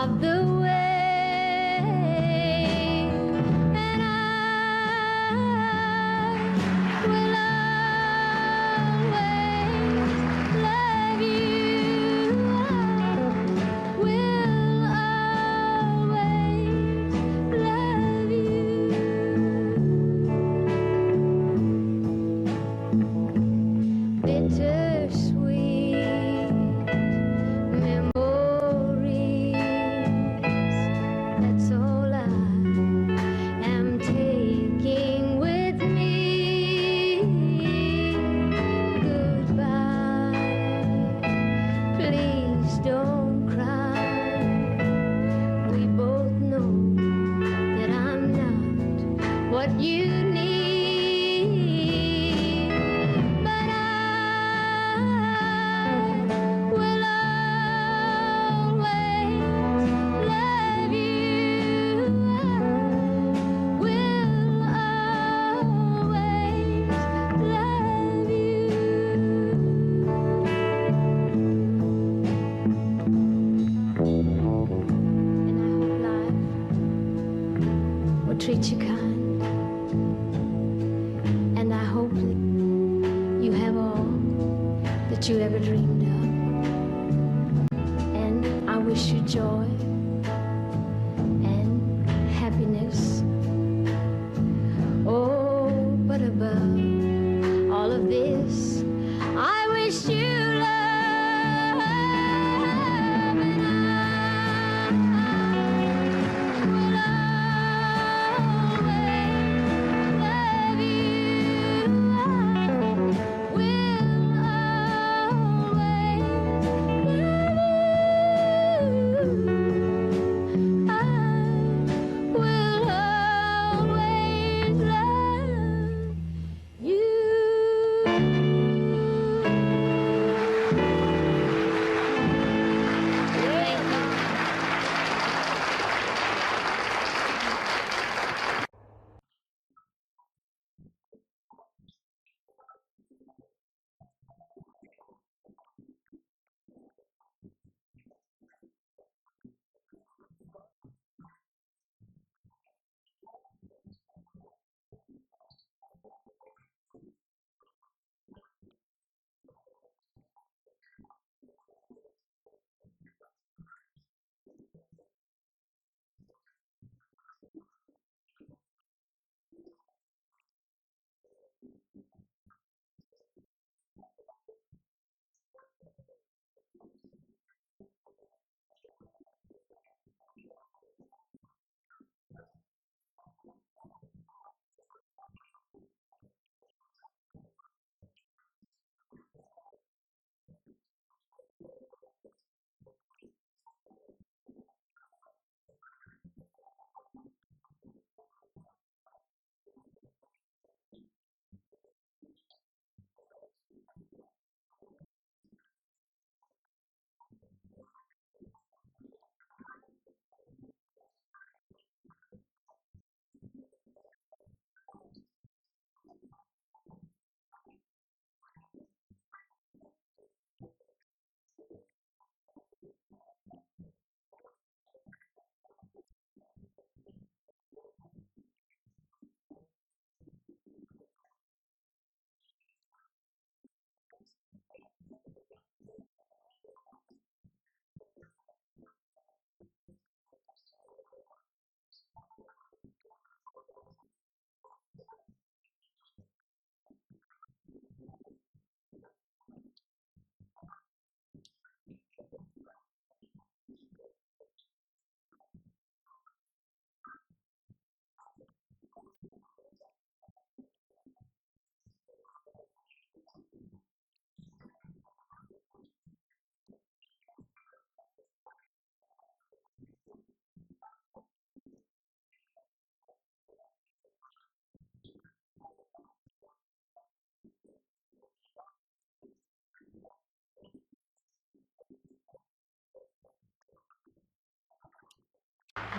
of the way. Treat you kind, and I hope that you have all that you ever dreamed of, and I wish you joy and happiness. Oh, but above all of this, I wish you love.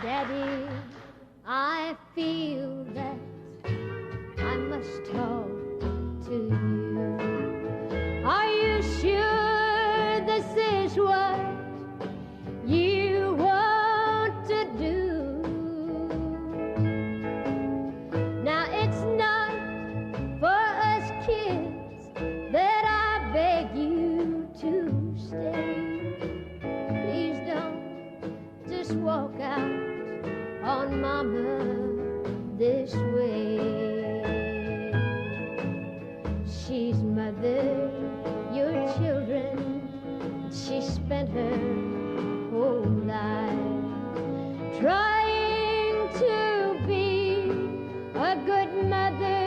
Daddy, I feel that I must talk to you. Are you sure this is what you want? just walk out on Mama this way. She's mothered your children. She spent her whole life trying to be a good mother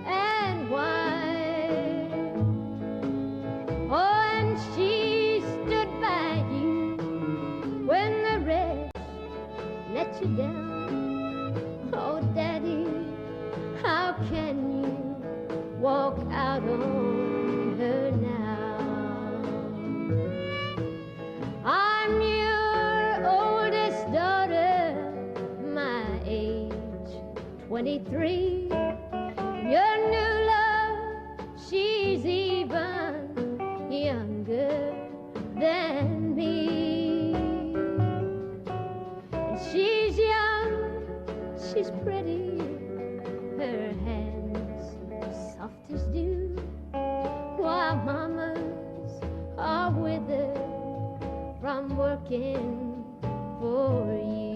and wife. Oh, and she stood by you when the rest let you down. Oh, Daddy, how can you walk out on her now? I'm your oldest daughter, my age 23. Your new love, she's even younger than me. And she's young, she's pretty, her hands soft as dew, while Mamas are withered from working for you.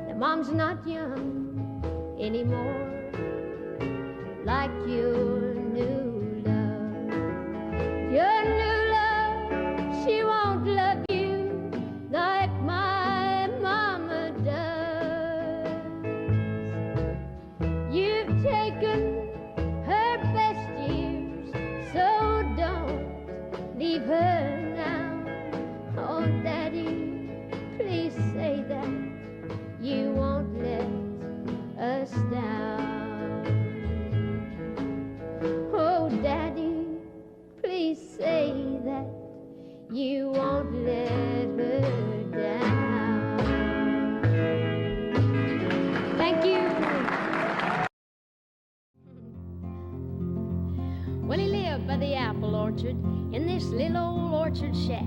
The Mom's not young anymore, like your new love. Your new love, she won't love you like my Mama does. You've taken her best years, so don't leave her now. Oh, Daddy, please say that you won't let us down. Oh, Daddy, please say that you won't let her down. Thank you. Well, he lived by the apple orchard in this little old orchard shack.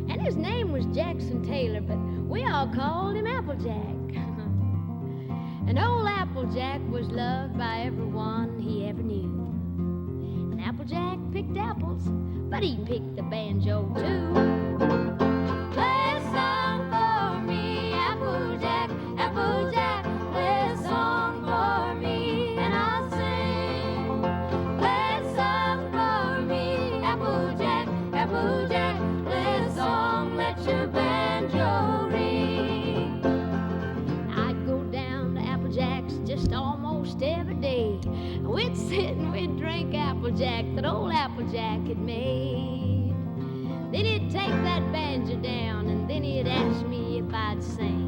And his name was Jackson Taylor, but we all called him Applejack. And old Applejack was loved by everyone he ever knew. And Applejack picked apples, but he picked the banjo too. Play a song for me, Applejack, Applejack. Play a song for me, and I'll sing. Play a song for me, Applejack, Applejack. Play a song, let your banjo ring. I'd go down to Applejack's just almost every day. We'd sit and we'd drink Applejack that old Applejack had made. Then he'd take that banjo down and then he'd ask me if I'd sing.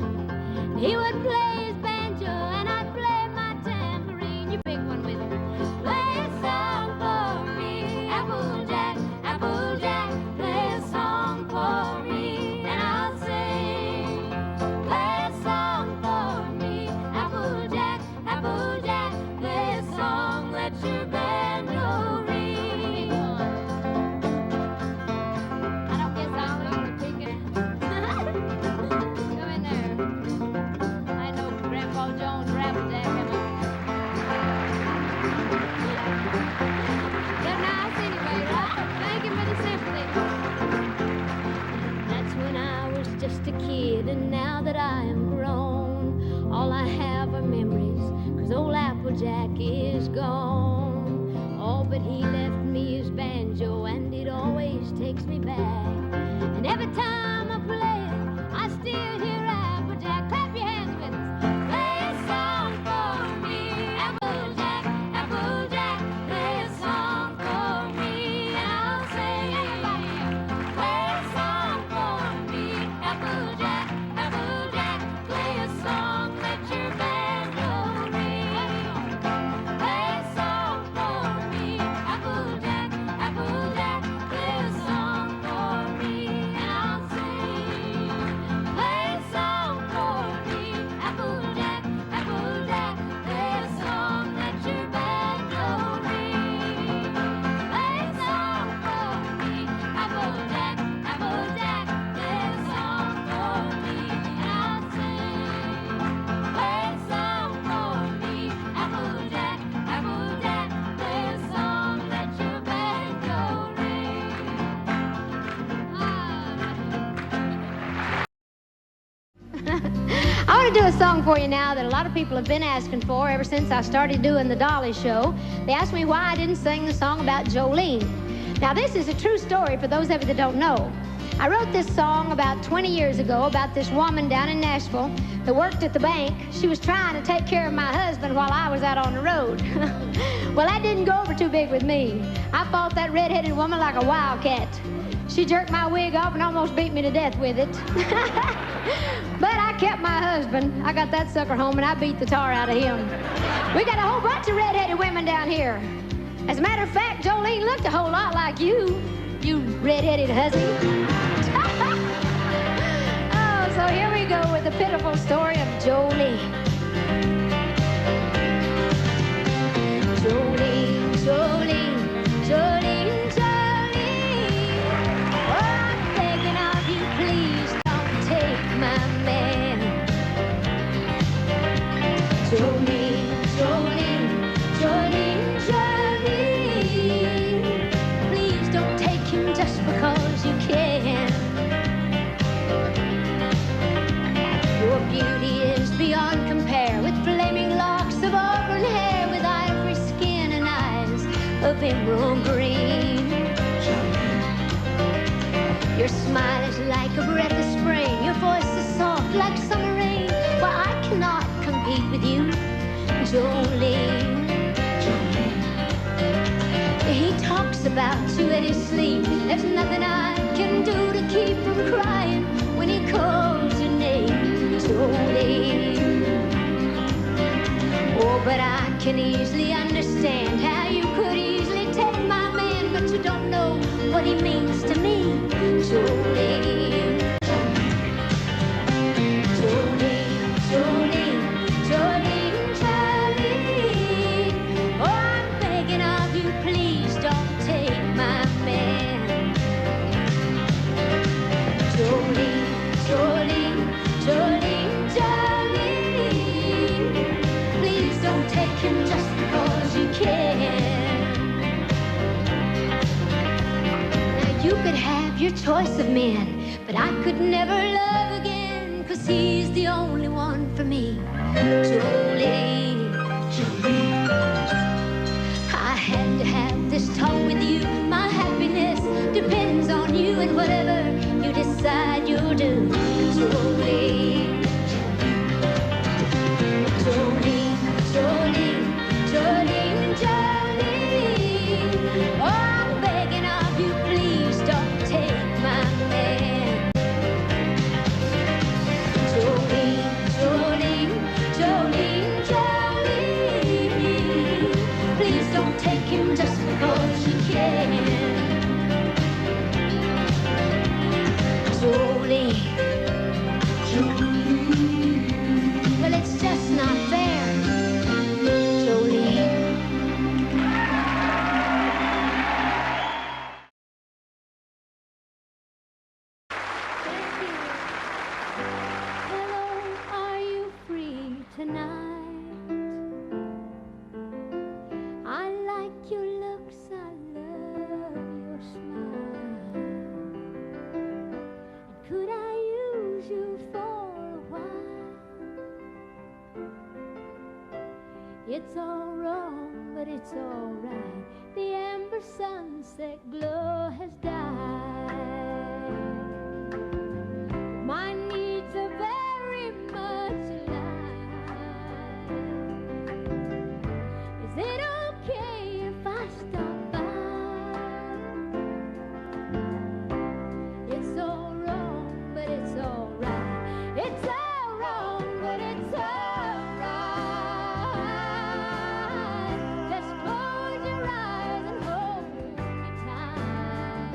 He would play his banjo and I'd play my tambourine. You pick one with me. Play a song for me, Applejack, Applejack. Play a song for me and I'll sing. Play a song for me, Applejack, Applejack. Play a song, let your banjo ring. I don't guess I'll learn to pick it. Go in there. I know Grandpa Jones or Applejack have a... They're nice anyway, right? Thank you for the sympathy. That's when I was just a kid, and now that I am grown, all I have are memories, 'cause old Applejack is gone. Oh, but he left me his banjo, and it always takes me back. And every time I play it, I still hear Applejack. Clap your hands with us. Play a song for me, Applejack, Applejack. Play a song for me, and I'll sing. Play a song for me, Applejack, Applejack. Play a song, let your banjo ring. Play a song for me, Applejack. I want to do a song for you now that a lot of people have been asking for ever since I started doing the Dolly show. They asked me why I didn't sing the song about Jolene. Now, this is a true story for those of you that don't know. I wrote this song about 20 years ago about this woman down in Nashville that worked at the bank. She was trying to take care of my husband while I was out on the road. Well, that didn't go over too big with me. I fought that red-headed woman like a wildcat. She jerked my wig off and almost beat me to death with it. But I kept my husband. I got that sucker home and I beat the tar out of him. We got a whole bunch of red-headed women down here. As a matter of fact, Jolene looked a whole lot like you red-headed hussy. Oh, so here we go with the pitiful story of Jolene. Jolene, Jolene, Jolene, Jolene. Oh, I'm begging of you, please don't take my man. Jolene, Jolene, Jolene, Jolene. Please don't take him just because you can. Your beauty is beyond compare, with flaming locks of auburn hair, with ivory skin and eyes of emerald green. Your smile is like a breath of spring, your voice is soft like summer rain. Well, I cannot compete with you, Jolene. He talks about you in his sleep. There's nothing I can do to keep from crying when he calls your name, Jolene. Oh, but I can easily understand how you could easily take my man, but you don't know what he means to me, Jolene. Jolene, Jolene, Jolene, Jolene. Oh, I'm begging of you, please don't take my man. Jolene, Jolene, Jolene, Jolene. Please don't take him just because you can. Now you could have your choice of men, but I could never love again, 'cause he's the only one for me, Jolene. Jolene. I had to have this talk with you. My happiness depends on you, and whatever you decide you'll do, Jolene. Jolene, Jolene, Jolene, Jolene. Oh, I'm begging of you, please don't take my man. Jolene, Jolene, Jolene, Jolene. Please don't take him just because you can. Jolene, Jolene. Well, it's just not fair, Jolene. Hello, are you free tonight? I like your looks, I love your smile. And could I use you for a while? It's all wrong, but it's all right. The amber sunset glow has died. My needs are very much alive. Is it okay if I stop by? It's all wrong, but it's all right. It's all wrong, but it's all right. Just close your eyes and hold me tight.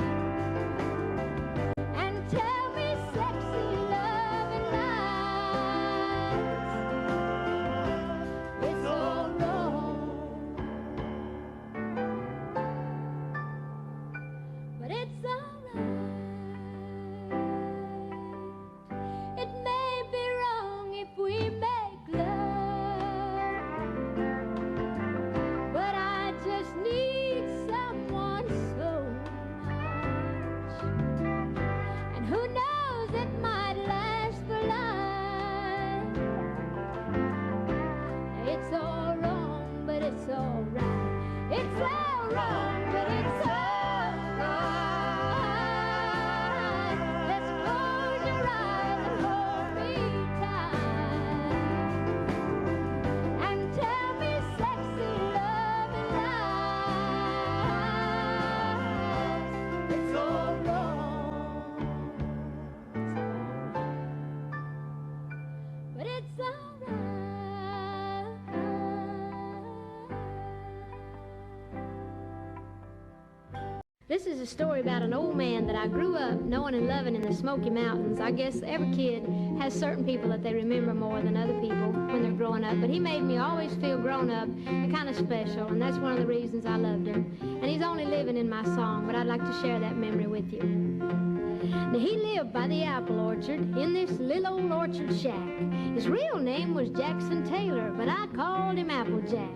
This is a story about an old man that I grew up knowing and loving in the Smoky Mountains. I guess every kid has certain people that they remember more than other people when they're growing up, but he made me always feel grown up and kind of special, and that's one of the reasons I loved him. And he's only living in my song, but I'd like to share that memory with you. Now, he lived by the apple orchard in this little old orchard shack. His real name was Jackson Taylor, but I called him Applejack.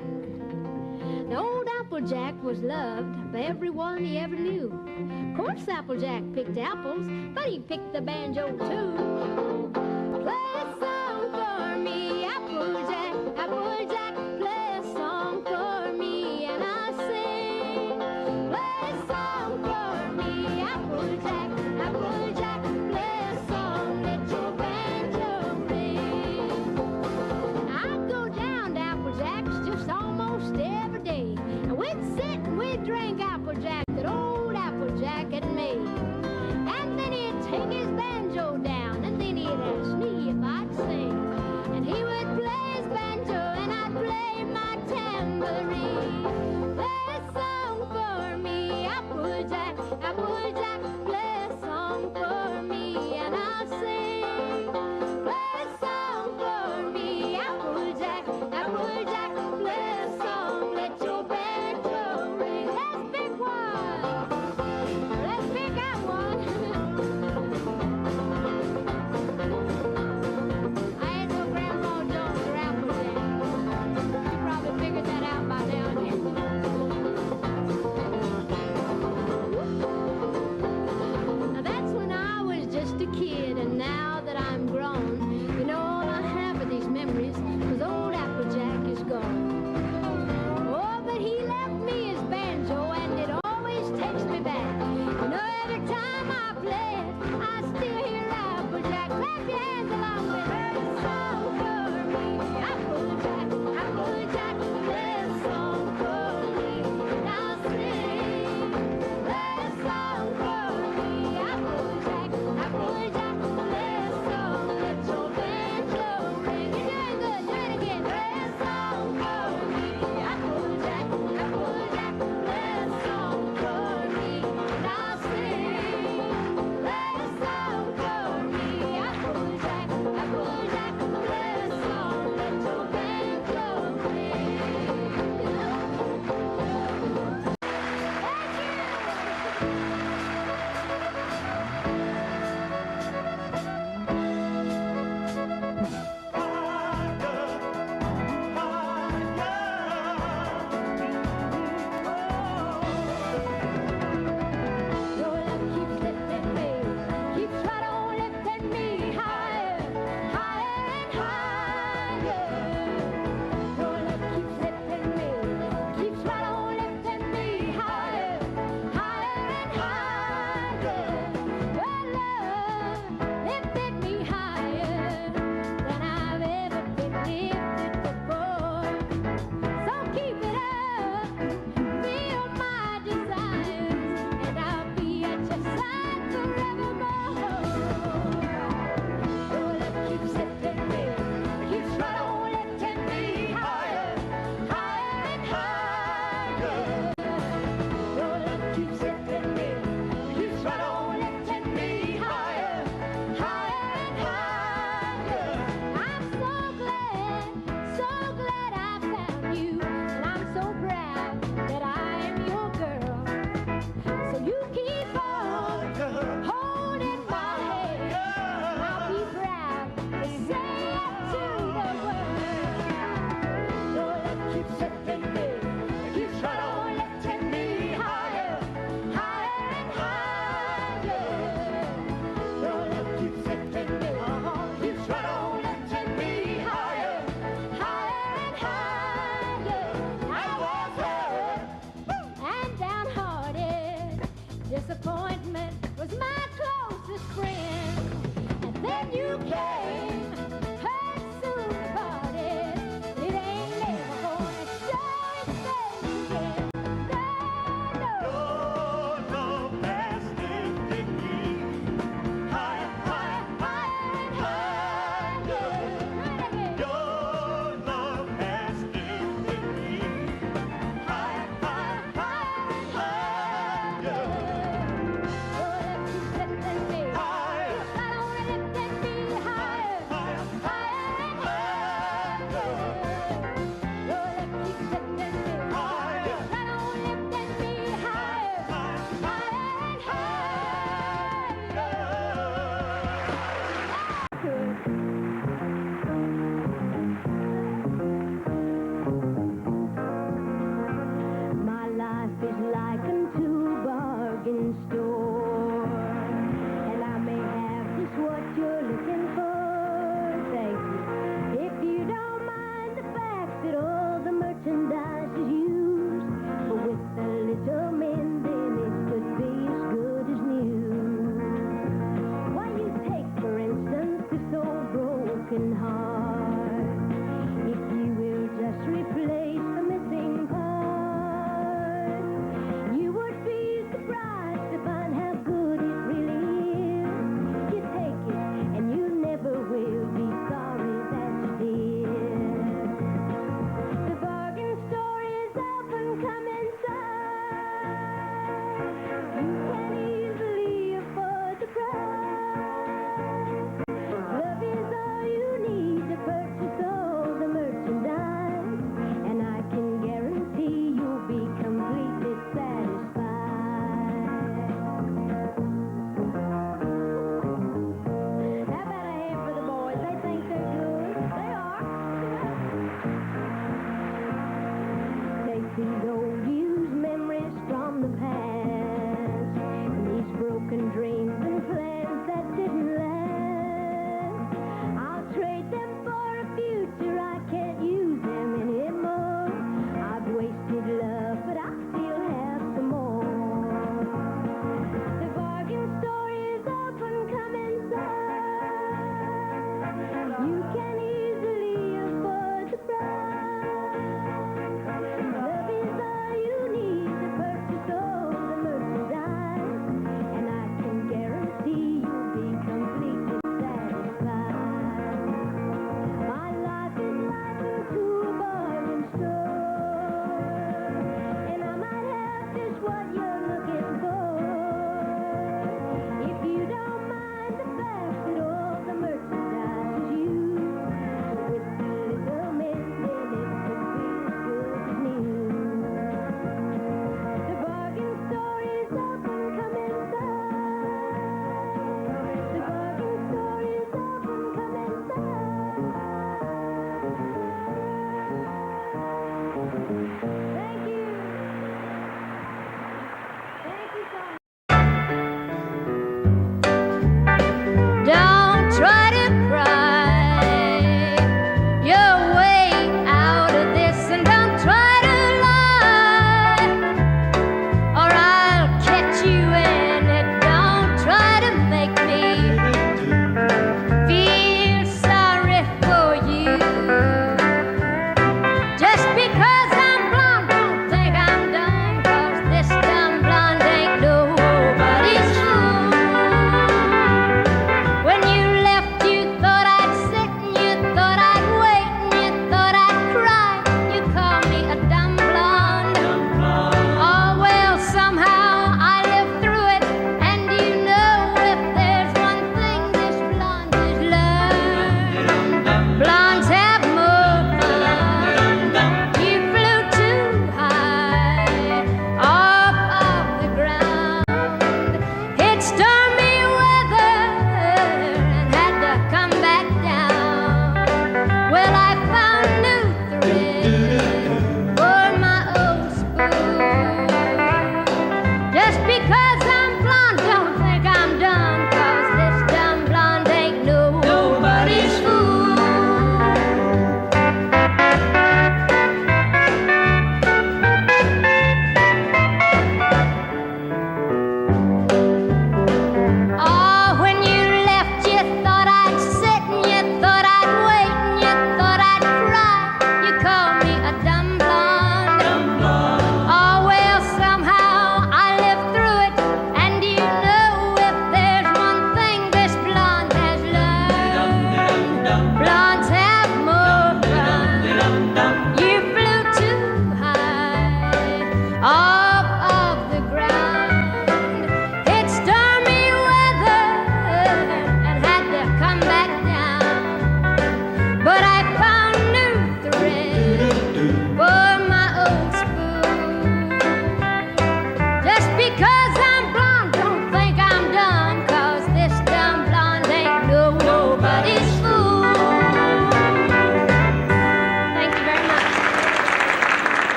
The old Applejack was loved by everyone he ever knew. Of course, Applejack picked apples, but he picked the banjo too. Play a song for me, Applejack, Applejack, play a song for me, and I'll sing. Play a song for me, Applejack, Applejack, play a song, let your banjo ring. I go down to Applejack's just almost every day, and we'd sit and we'd drink Applejack that old Applejack had made. And then he'd take his banjo down, and then he'd ask me if I'd sing. And he would play his banjo, and I'd play my tambourine. Play a song for me, Applejack, Applejack, play a song for me, and I'll sing. Play a song for me, Applejack, Applejack, play a song, let your banjo ring. Let's pick one. Let's pick out one. I ain't no Grandma Jones or Applejack. You probably figured that out by now. Now that's when I was just a kid, and now that I'm grown, you know all I have are these memories, 'cause old Applejack is gone. Oh, but he left me his banjo, and it always takes me back. You know, every time I play it, I still hear Applejack. Clap your hands along with me. Play a song for me, Applejack, Applejack, play a song for me, and I'll sing. Play a song for me, Applejack, Applejack, play a song, let your banjo ring. You're doing good, do it again. Play a song for me, Applejack, Applejack, play a song for me, and I'll sing. Play a song for me, Applejack, Applejack, play a song, let your banjo ring. Your love keeps lifting me, keeps right on lifting me higher, higher and higher. Your love keeps lifting me, keeps right on lifting me higher, higher and higher. Your love lifted me higher than I've ever been lifted before. So keep it up, feel my desires, and I'll be at your side forevermore. Your love keeps lifting me, keeps right on lifting me higher, higher and higher. Your love keeps lifting me, keeps right on lifting me higher, higher and higher. I'm so glad I found you, and I'm so proud that I am your girl. So you keep on holding my hand, and I'll be proud to say it to the world. Your love keeps lifting me, keeps right on lifting me higher, higher and higher. Your love keeps lifting me, keeps right on lifting me higher, higher and higher. I was hurt and downhearted. Disappointment was my closest friend. And then you came, hurt soon parted. It ain't never gonna show its face again. No, no. Your love has lifted me higher, higher, Higher and higher. Right again. Your love has lifted me higher, higher, Higher and higher.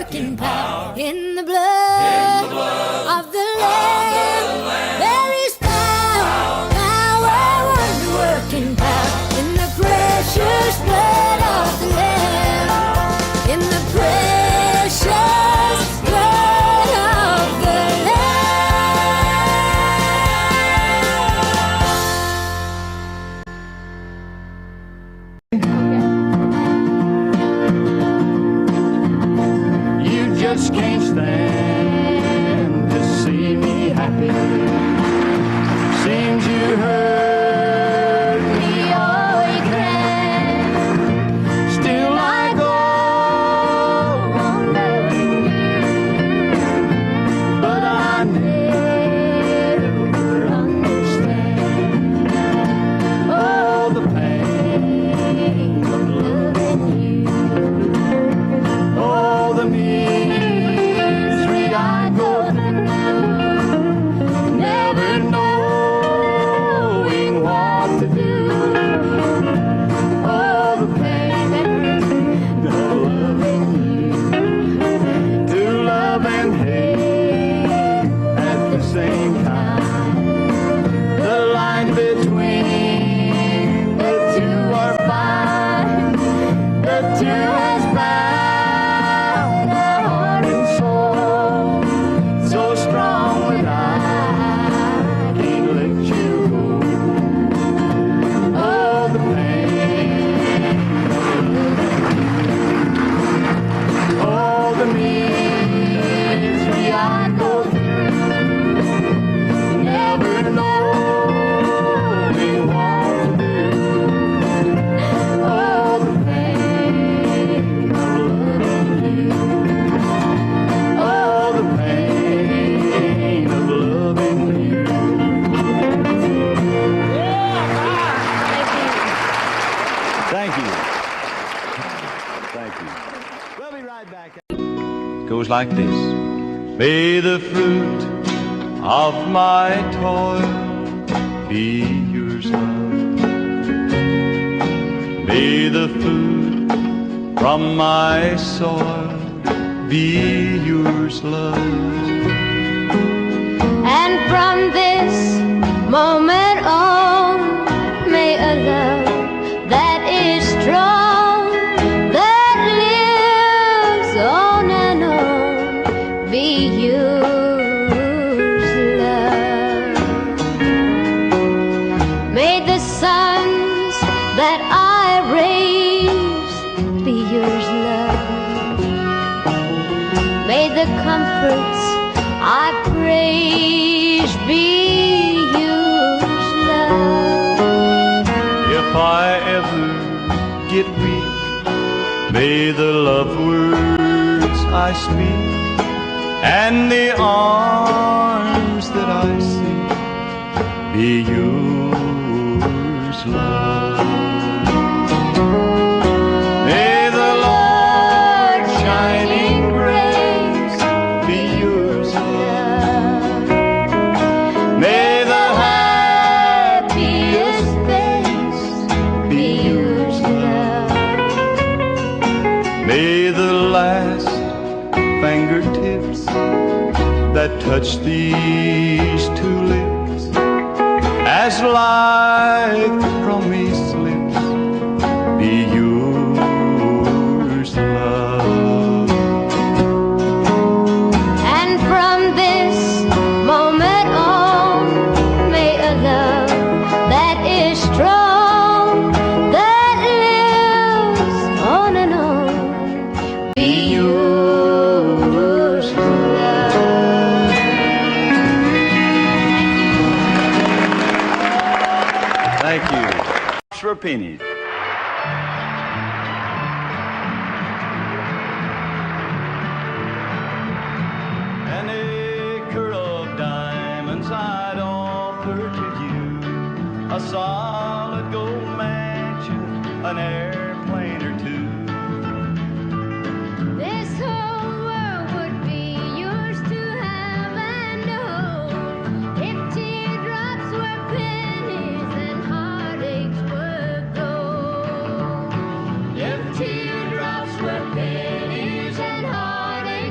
working power in the blood of the Lamb. There is power, wonder working power in the precious blood of the Lamb. In the precious blood of the You just can't stand to see me happy. Seems you hurt me all you can. Still I go on loving you, but I never understand all the pain of loving you. All the misery I go through, never knowing what to do. All the pain of loving you, to love and hate at the same time. The line between the two are fine. The two has bound our heart and soul so strong that I can't let you go. Oh, the pain of all the misery I go through, never knowing what to do. All the pain of loving you, all the pain of loving you. Thank you. Thank you. We'll be right back. Goes like this. May the fruit of my toil be yours, love. May the food from my soil be yours, love. And from this moment on, may a love that is strong, that lives on and on, be yours, love. May the sons that I raise be yours, love. May the comforts I praise be yours, love. If I ever get weak, may the love words I speak and the arms that I seek be yours, love. May the Lord's shining grace be yours, love. May the happiest face be yours, love. May the last fingertips that touch these two lips as life from these lips be yours, love. And from this moment on, may a love that is strong, that lives on and on, be yours, love. Thank you. For pennies. An acre of diamonds I'd offer to you, a solid gold mansion, an airplane or two. This whole world would be yours to have and hold, if teardrops were pennies and heartaches were gold. If teardrops were pennies and heartaches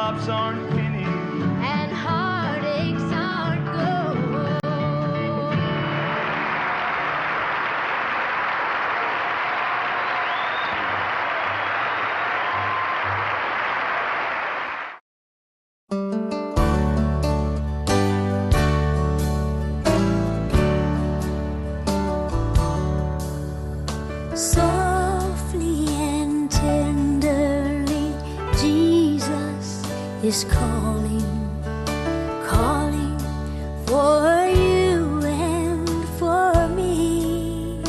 raindrops aren't pennies, and heartaches aren't gold. Softly and tenderly, Jesus is calling, calling for you and for me.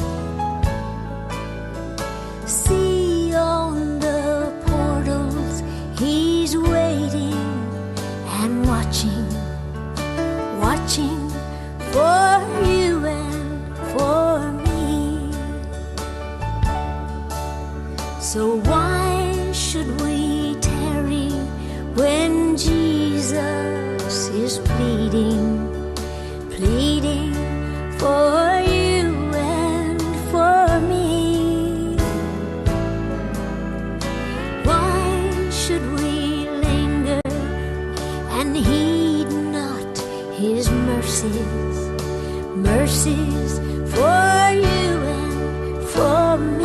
See on the portals, He's waiting and watching, watching for you and for me. So why should we tarry when Jesus is pleading, pleading for you and for me? Why should we linger and heed not His mercies, mercies for you and for me?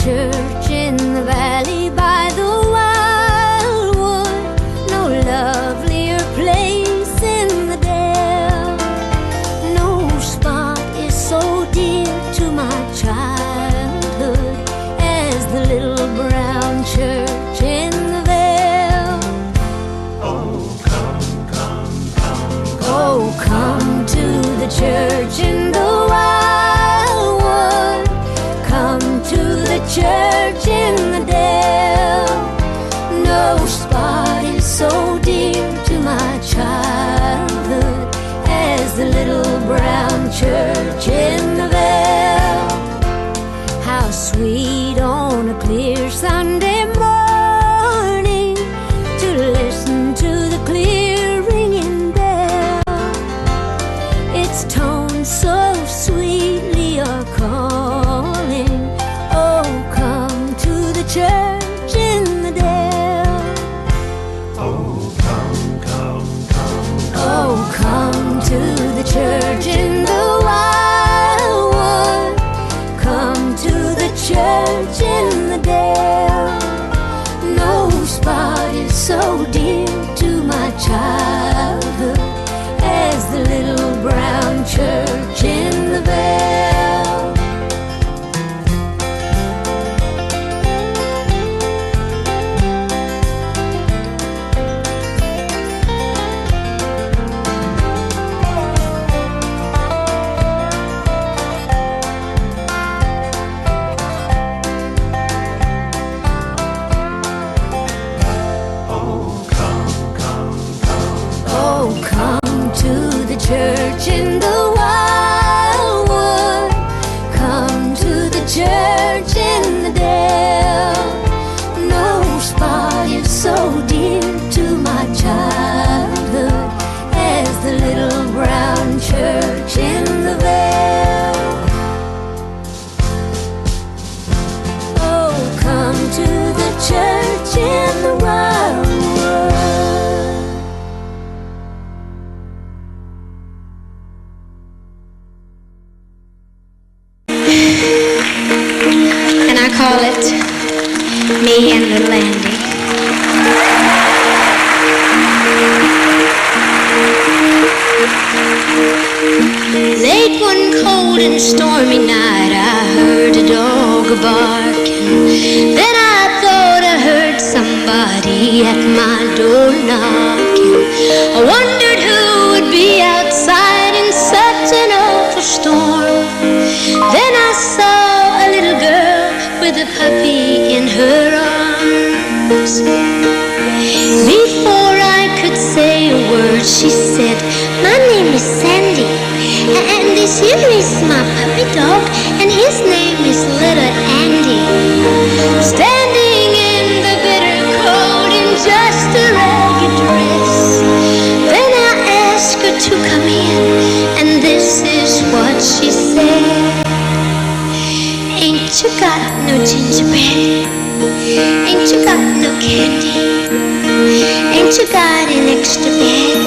Church in the valley by the wildwood, no lovelier place in the dale. No spot is so dear to my childhood as the little brown church in the vale. oh, come, come, come, Oh, come to the church in the wildwood, come to the church in the dale. No spot is so dear to my childhood as the little brown church in the vale. How sweet on a clear Sunday morning to listen to the clear ringing bell. Its tones so sweetly are calling, oh, come to the church in the dale. oh, come, come, come, Oh, come to the church in the wildwood, come to the church come to the church in the wildwood. Come to the church in the dale. No spot is so dear to my childhood as the little brown church in the vale. Oh, come to the church in the wildwood. And I call it Me and Little Andy. Late one cold and stormy night, I heard a dog barking. Then I thought I heard somebody at my door knocking. I wondered who would be outside in such an awful storm. Then I saw a little girl with a puppy in her arms. Before I could say a word, she said, "My name is Sandy, and this here is my puppy dog, and his name is Little Andy." Standing in the bitter cold in just a ragged dress, then I asked her to come in, and this is what she said. "Ain't you got no gingerbread? Ain't you got no candy? Ain't you got an extra bed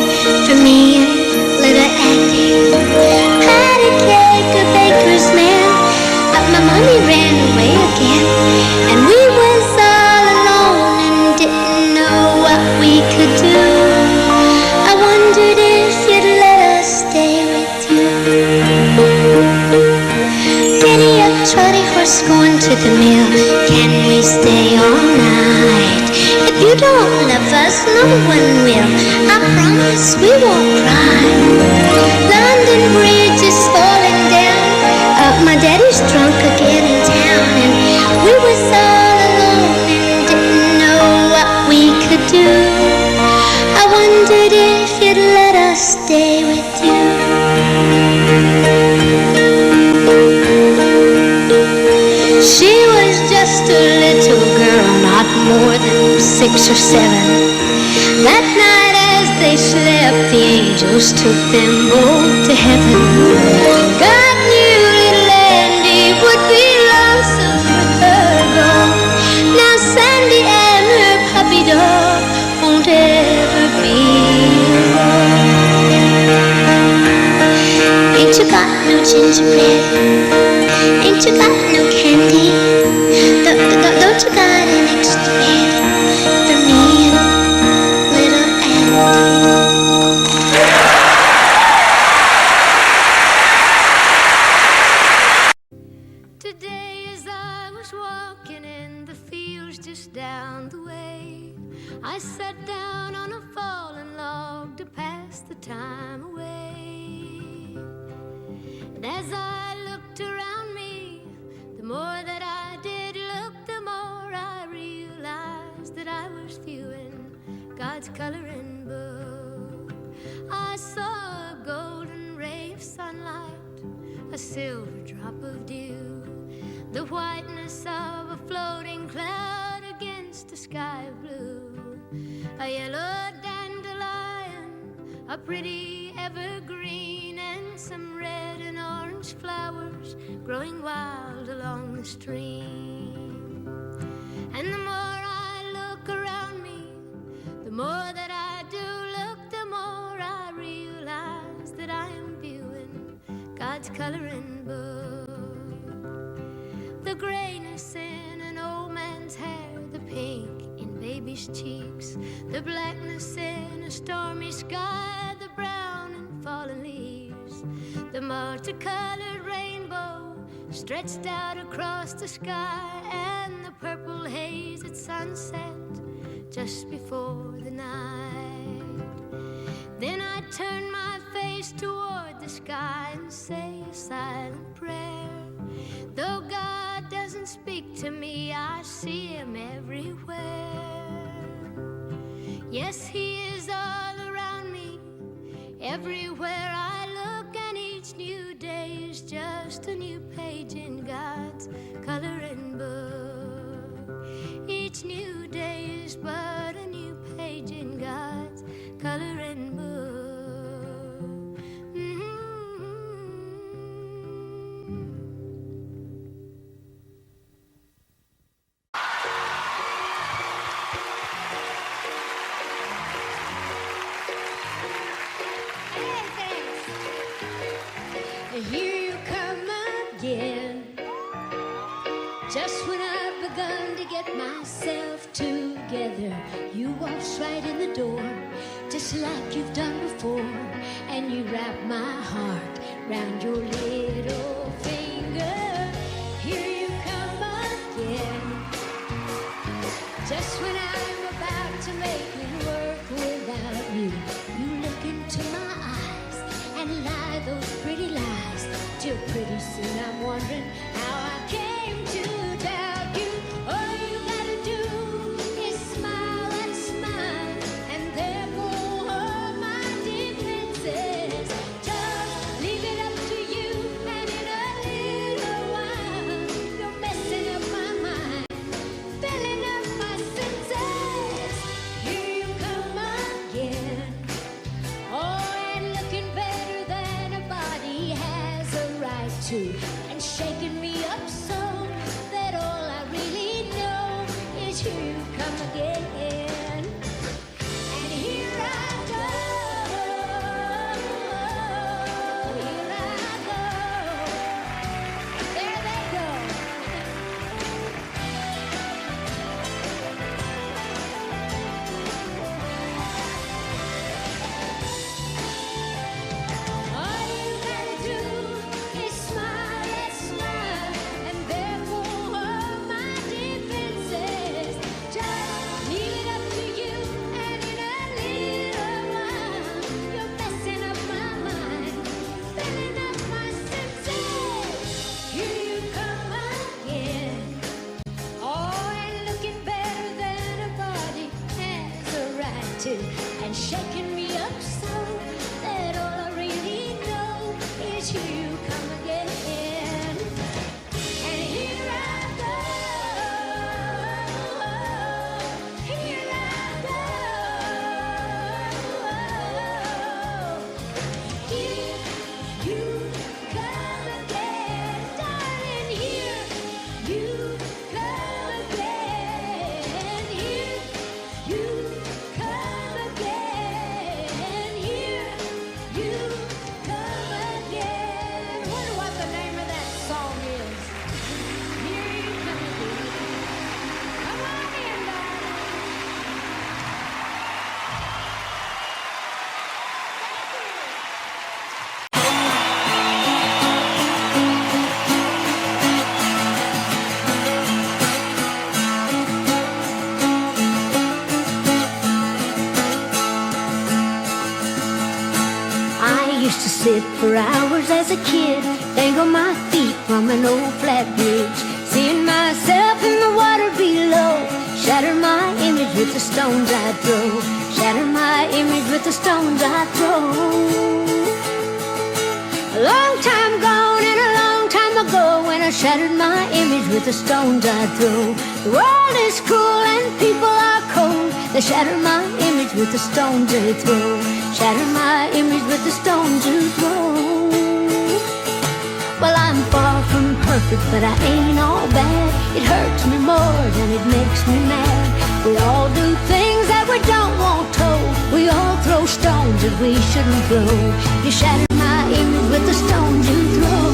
for me and Little Andy? Had a cake, a baker's man, but my money ran away again, and we was all alone and didn't know what we could do. I wondered if you'd let us stay with you. Giddy up, trotty horse, going to the mill. Can we stay all night? If you don't love us, no one will. I promise we won't cry. London Bridge is falling down. My daddy's drunk again in town, and we was all alone and didn't know what we could do. I wondered if you'd let us stay with you. She was just a little girl, not more than 6 or 7. That night as they slept, the angels took them both to heaven. God knew little Andy would be lonesome with her gone. Now Sandy and her puppy dog won't ever be alone. Ain't you got no gingerbread? Ain't you got no candy? Don't you got an extra bed for me and Little Andy? Today as I was walking in the fields just down the way, I sat down on a fallen log to pass the time away. And as I looked around me, the more that I did look, the more I realized that I was viewing God's coloring book. I saw a golden ray of sunlight, a silver drop of dew, the whiteness of a floating cloud against a sky of blue, a yellow dandelion, a pretty evergreen, and some red and orange flowers growing wild along the stream. And the more I look around me, the more that I do look, the more I realize that I am viewing God's coloring book. The grayness in an old man's hair, the pink in baby's cheeks, the blackness in a stormy sky, the brown in fallen leaves, the multicolored rainbow stretched out across the sky, and the purple haze at sunset just before the night. Then I turn my face toward the sky and say a silent prayer. Though God doesn't speak to me, I see him everywhere. Yes, he is all around me, everywhere I look, and each new day is just a new page in God's coloring book. Each new day is but a new page in God's coloring book. Here you come again, just when I've begun to get myself together. You waltz right in the door, just like you've done before, and you wrap my heart round your little finger. Here you come again, just when I'm about to make it work without you. You look into my eyes and lie those pretty lies, till pretty soon I'm wondering how I came to doubt you. All you gotta do is smile and smile, and there go all my defenses. Just leave it up to you, and in a little while you're messing up my mind, filling up my senses. Here you come again, oh, and looking better than a body has a right to, and shaking me up so that all I really know is here you come again. And here I go, here I go, there they go. All you gotta do is smile and smile, and there go all my defenses. Just leave it up to you, and in a little while you're messing up my mind, filling up my senses. Here you come again, oh, and looking better than a body has a right to, and shaking me up so that all I really know is here you come again. And here I go, here I go. Here you come again, darling. Here you come again. Here you come again. Here you come again. Wonder what the name of that song is. Here you come again. Come on in, darling. I used to sit for hours as a kid, dangle my feet from an old flat bridge, seeing myself in the water below, shatter my image with the stones I'd throw, shatter my image with the stones I'd throw. A long time gone and a long time ago, when I shattered my image with the stones I'd throw. The world is cruel and people are cold, they shatter my image with the stones they throw, shatter my image with the stones you throw. Well, I'm far from perfect, but I ain't all bad. It hurts me more than it makes me mad. We all do things that we don't want told. We all throw stones that we shouldn't throw. You shatter my image with the stones you throw.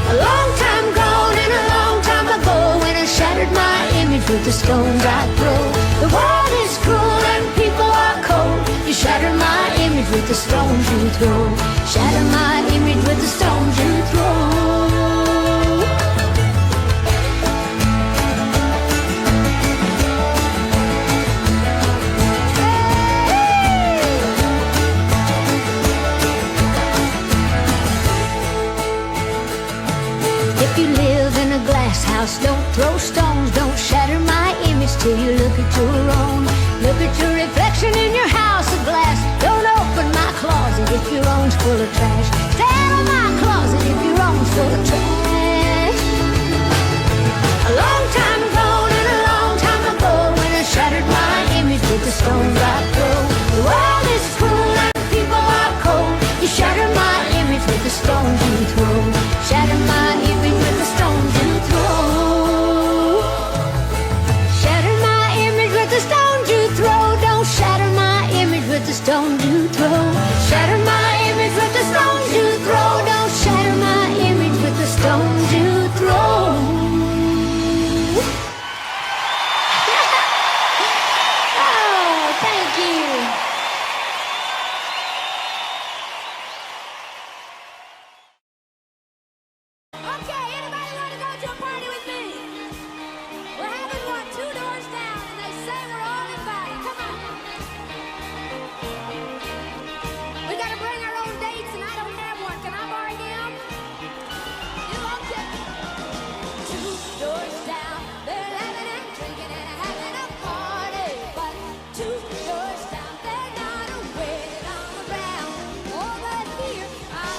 A long time gone and a long time ago, when I shattered my image with the stones I throw. The world is cruel and people are cold. You shatter my image with the stones you throw, shatter my image with the stones you throw. If you live in a glass house, don't throw stones, don't shatter my image till you look at your own. Look at your reflection in your house of glass. Don't full of trash. Stand on my closet if your room's full of trash. A long time ago, and a long time ago, when I shattered my image with the stones I throw. The world is cruel and people are cold. You shattered my image with the stones you throw. Shatter my image with the stones you throw. Shatter my image with the stones you throw. Don't shatter my image with the stones you throw. Shatter my image with the stones you throw. Don't shatter my image with the stones you throw. Oh, thank you. Okay, anybody want to go to a party with me? We're having one 2 doors down, and they say we're all invited. Come on. We got to bring our own dates, and I don't have one. Can I borrow them? You okay? 2 doors down, they're laughing and drinking and having a party. But 2 doors down, they're not aware that I'm around. Oh, but here I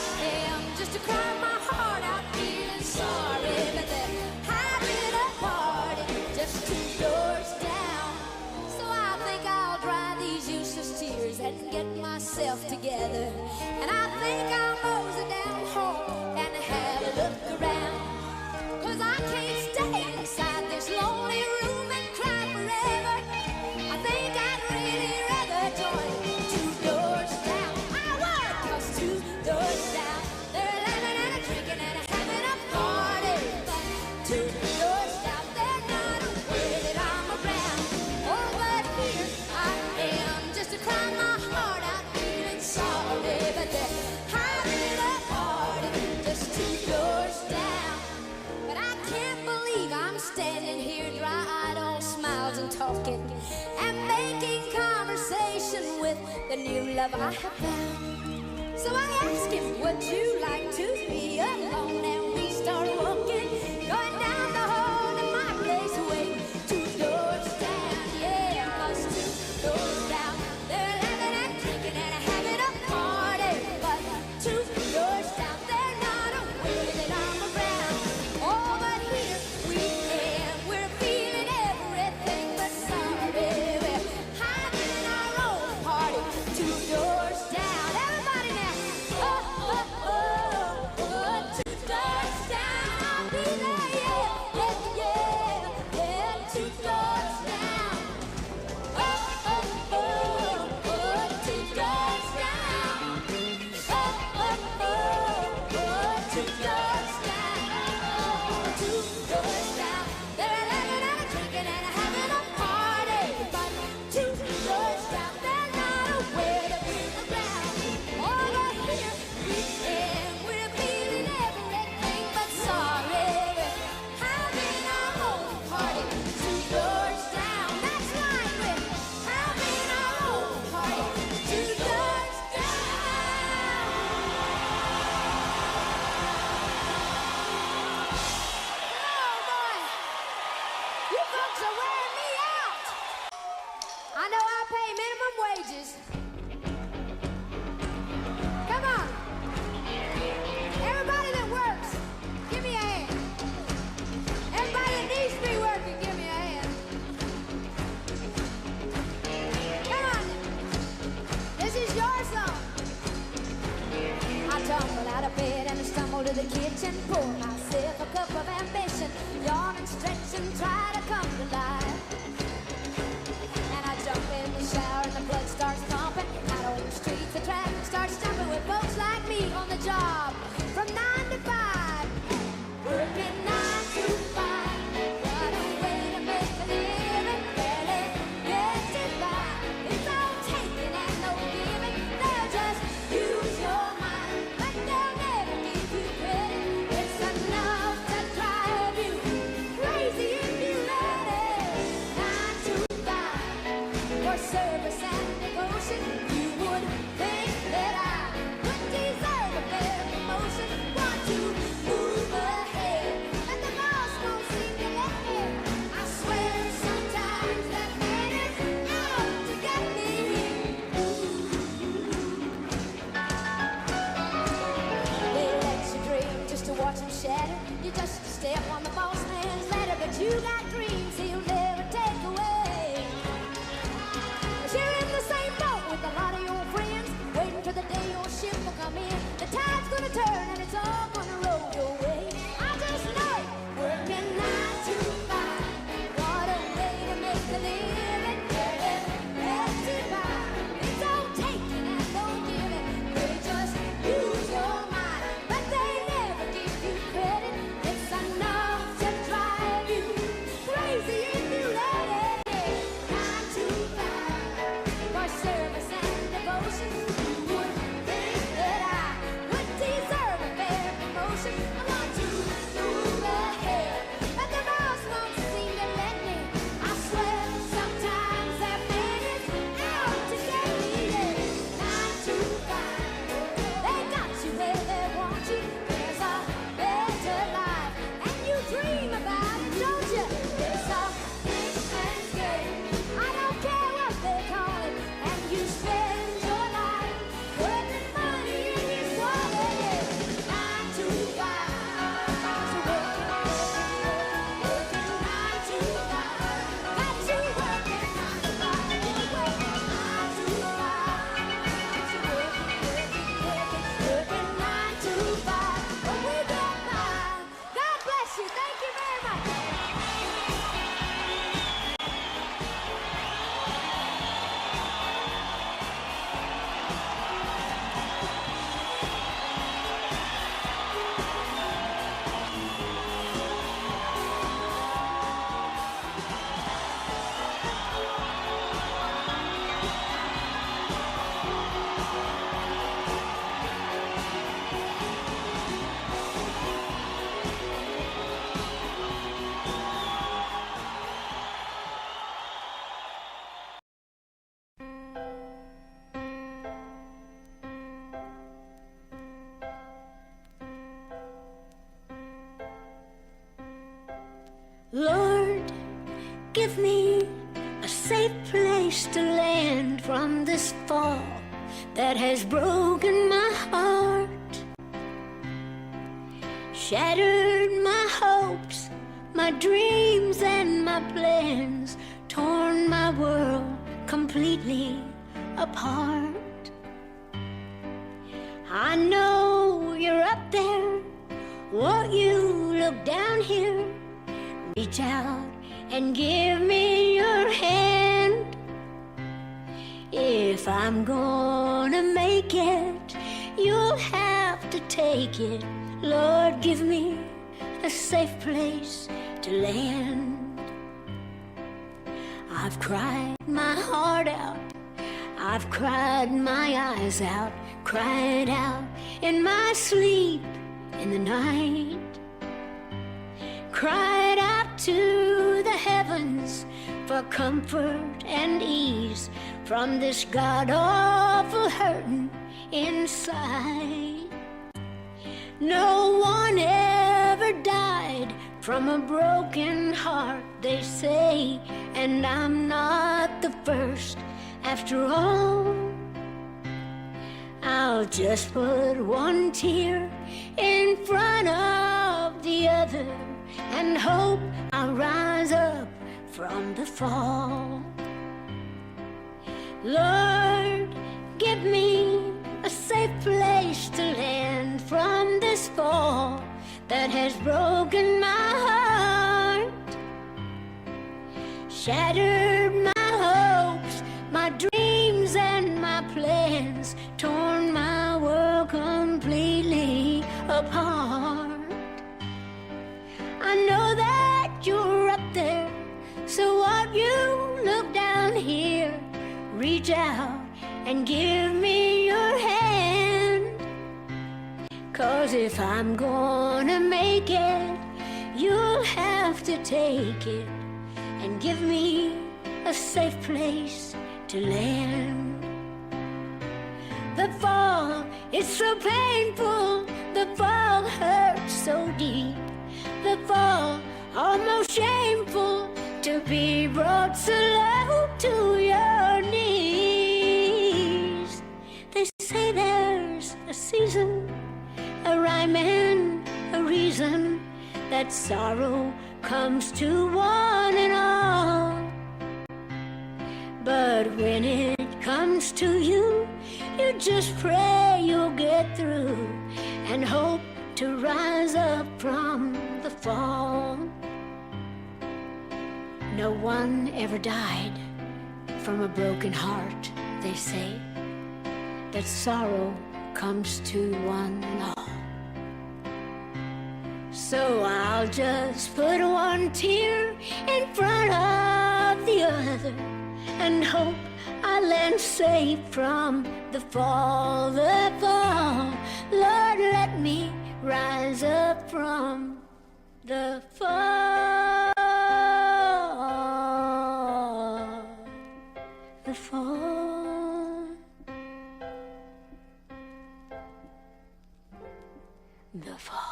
am, just to cry my heart out, feeling sorry. But they're having a party just 2 doors down. So I think I'll dry these useless tears and get myself together. And I think I'll mosey down home and have a look around. 'Cause I can't stay inside this lonely room and cry forever. I think I'd really rather join 2 doors down. I would, 'cause 2 doors down, they're laughing and drinking and having a party. But 2 doors down, they're not aware that I'm around. Oh, but here I am, just to cry my heart out, feeling sorry. But they're having a party just 2 doors down. But I can't believe I'm standing here, dry-eyed, all smiles and talking, and making conversation with the new love I have found. So I asked him, would you like to be alone? And we start walking, going down the hall to my place, waiting 2 doors down. Yeah, 'cause 2 doors down, they're laughing and drinking and having a party. But 2 doors down, they're not aware that I'm around. Oh, but here we am, we're feeling everything but sorry. We're having our own party 2 doors down. Everybody now. Oh, oh, oh, oh, 2 doors down. I'll be there, yeah, yeah, yeah, yeah, 2 doors down. Oh, oh, oh, oh, 2 doors down. Oh, oh, oh, oh, 2 doors down. 2 doors down. They're laughing and drinking and having a party. But 2 doors down, they're not aware that we're around. All I hear we am, we're feeling everything but sorry. We're having our own party 2 doors down. That's right, we're having our own party 2 doors down. Oh boy, you folks are wearing me out. I know I pay minimum wages. Come on. Everybody that works, give me a hand. Everybody that needs to be working, give me a hand. Come on. This is your song. I tumble out of bed and I stumble to the kitchen, pour myself a cup of ambition, yawn and stretch and try to come to life. And I jump in the shower and the blood starts pumping. Out on the streets, the traffic starts jumping with folks like me on the job from 9 to 5. Working 9 to 5. What a way to make a living. Barely getting by. It's all taking and no giving. They'll just use your mind, but they'll never give you credit. It's enough to this fall that has broken my heart, shattered my hopes, my dreams and my plans, torn my world completely apart. I know you're up there, won't you look down here, reach out and give me your hand. If I'm gonna make it, you'll have to take it. Lord, give me a safe place to land. I've cried my heart out, I've cried my eyes out, cried out in my sleep in the night, cried out to the heavens for comfort and ease from this god-awful hurting inside. No one ever died from a broken heart, they say, and I'm not the first after all. I'll just put one tear in front of the other and hope I'll rise up from the fall. Lord, give me a safe place to land from this fall that has broken my heart, shattered my hopes, my dreams and my plans, torn my world completely apart. I know that you're up there, so won't you look down here, reach out and give me your hand. 'Cause if I'm gonna make it, you'll have to take it and give me a safe place to land. The fall is so painful, the fall hurts so deep, the fall almost shameful to be brought so low to your knees. They say there's a season, a rhyme and a reason that sorrow comes to one and all. But when it comes to you, you just pray you'll get through and hope to rise up from the fall. No one ever died from a broken heart, they say, that sorrow comes to one and all. So I'll just put one tear in front of the other and hope I land safe from the fall, the fall. Lord, let me rise up from the fall, the fall, the fall.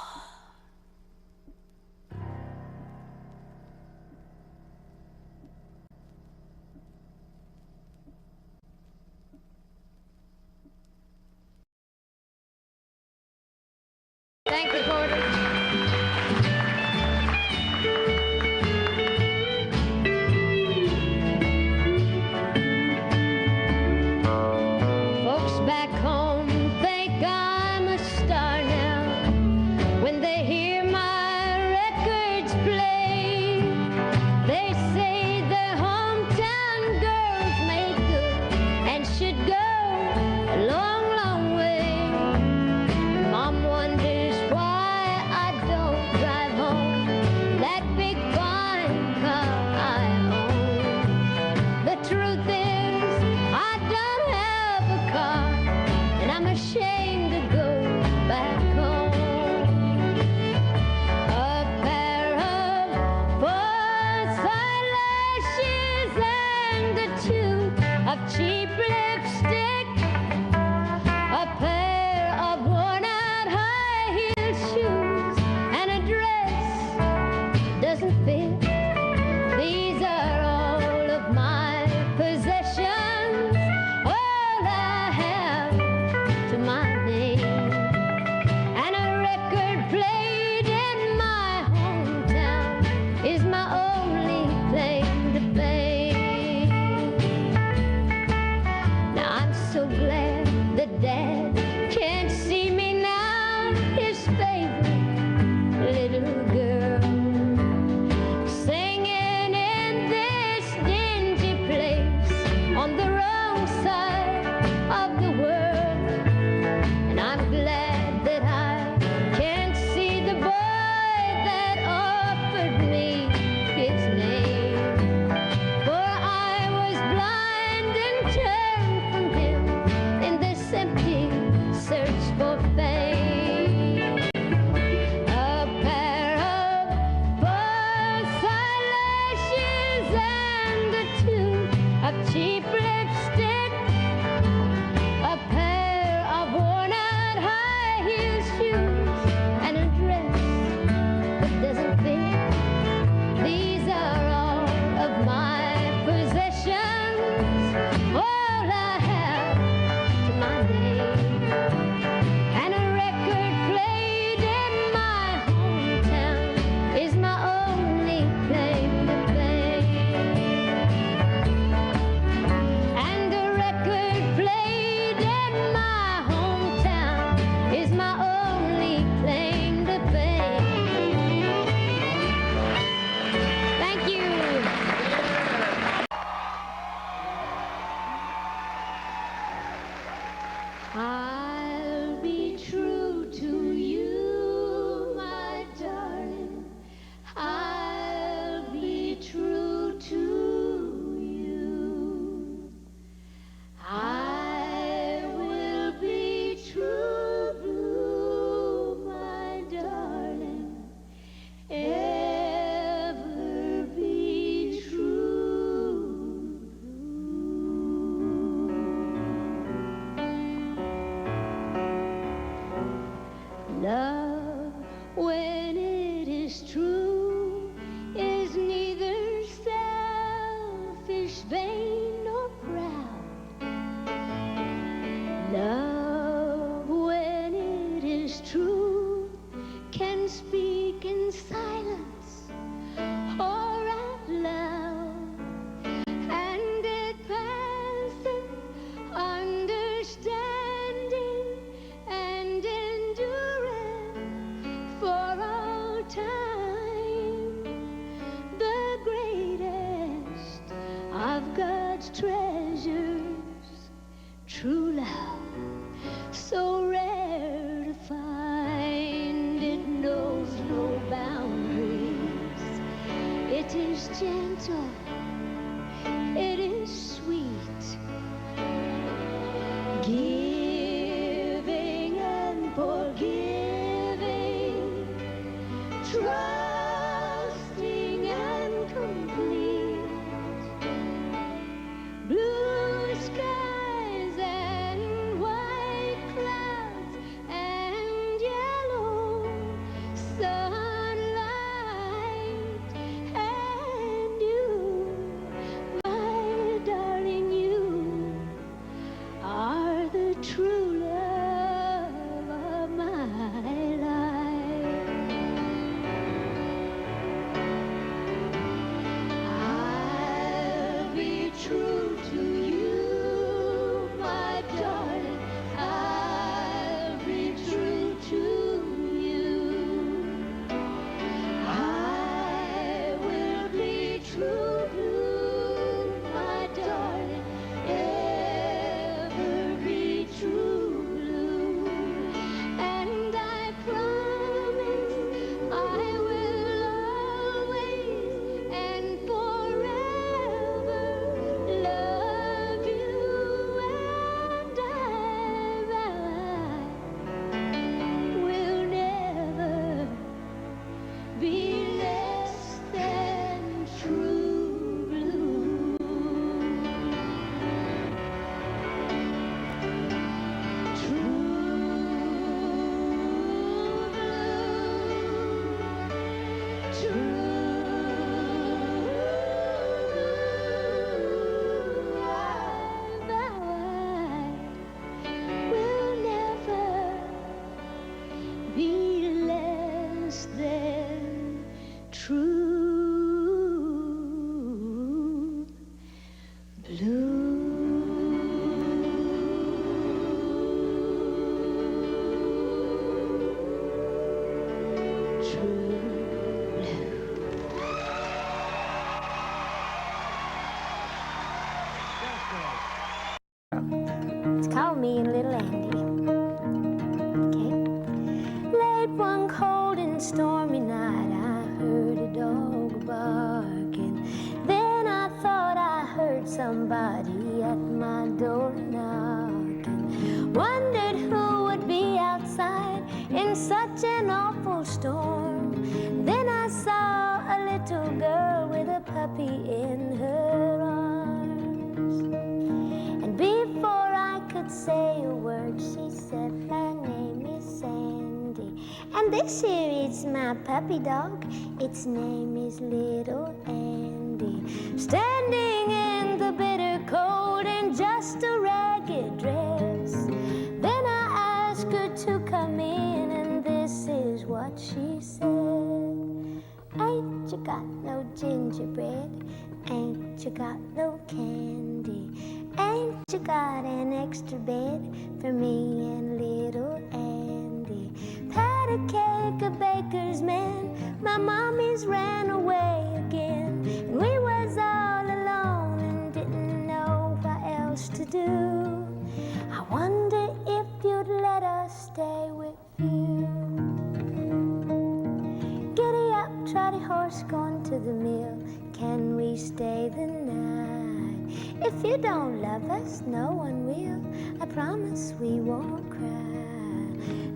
Thank you, Porter. Folks back home think I'm a star now when they hear my records play. They say their hometown girls make good and should go a long, long way. Mom wonders why glad that Dad can't see me now, his favorite little girl, singing in this dingy place on the wrong side of the world. And I'm glad that I can't see the boy that offered me his name, for I was blind and turned from him in this empty search for fame. A pair of false eyelashes and a tube of cheap lipstick, a pair of worn-out high-heel shoes, and a dress that doesn't fit. These are all of my possessions, all I have to my name. And a record played in my hometown is my only claim to fame. And a record played in my hometown is my only claim to fame. Thank you. I'll be true to you, my darling. I'll be true to you. I will be true blue, my darling. Ever be true blue. Love, when it is true, is neither selfish, vain, nor proud. Love, when it is true, can speak in silence or out loud, and it passes understanding and endurance for all time. The greatest of God's treasures, true love, so rare to find. It knows no boundaries. It is gentle. It is sweet. Giving and forgiving, trusting and complete. Blue skies and white clouds and yellow sunlight, and you, my darling, you are the It's called Me and Little Andy. Okay. Late one cold and stormy night, I heard a dog barking. Then I thought I heard somebody at my door knocking. Wondered who would be outside in such an awful storm. Then I saw a little girl with a puppy in her arms. And before I could say a word, she said, my name is Sandy. And this here is my puppy dog. Its name is Little Andy. Standing in the bitter cold in just a ragged dress. Then I asked her to come in, and this is what she said. Ain't you got no gingerbread? Ain't you got no candy? Ain't you got an extra bed for me and Little Andy? Had a cake, a baker's man. My mommy's ran away again. And we was all alone and didn't know what else to do. I wonder if you'd let us stay with you. Giddy up, trotty horse, going to the mill. Can we stay the night? If you don't love us, no one will. I promise we won't cry.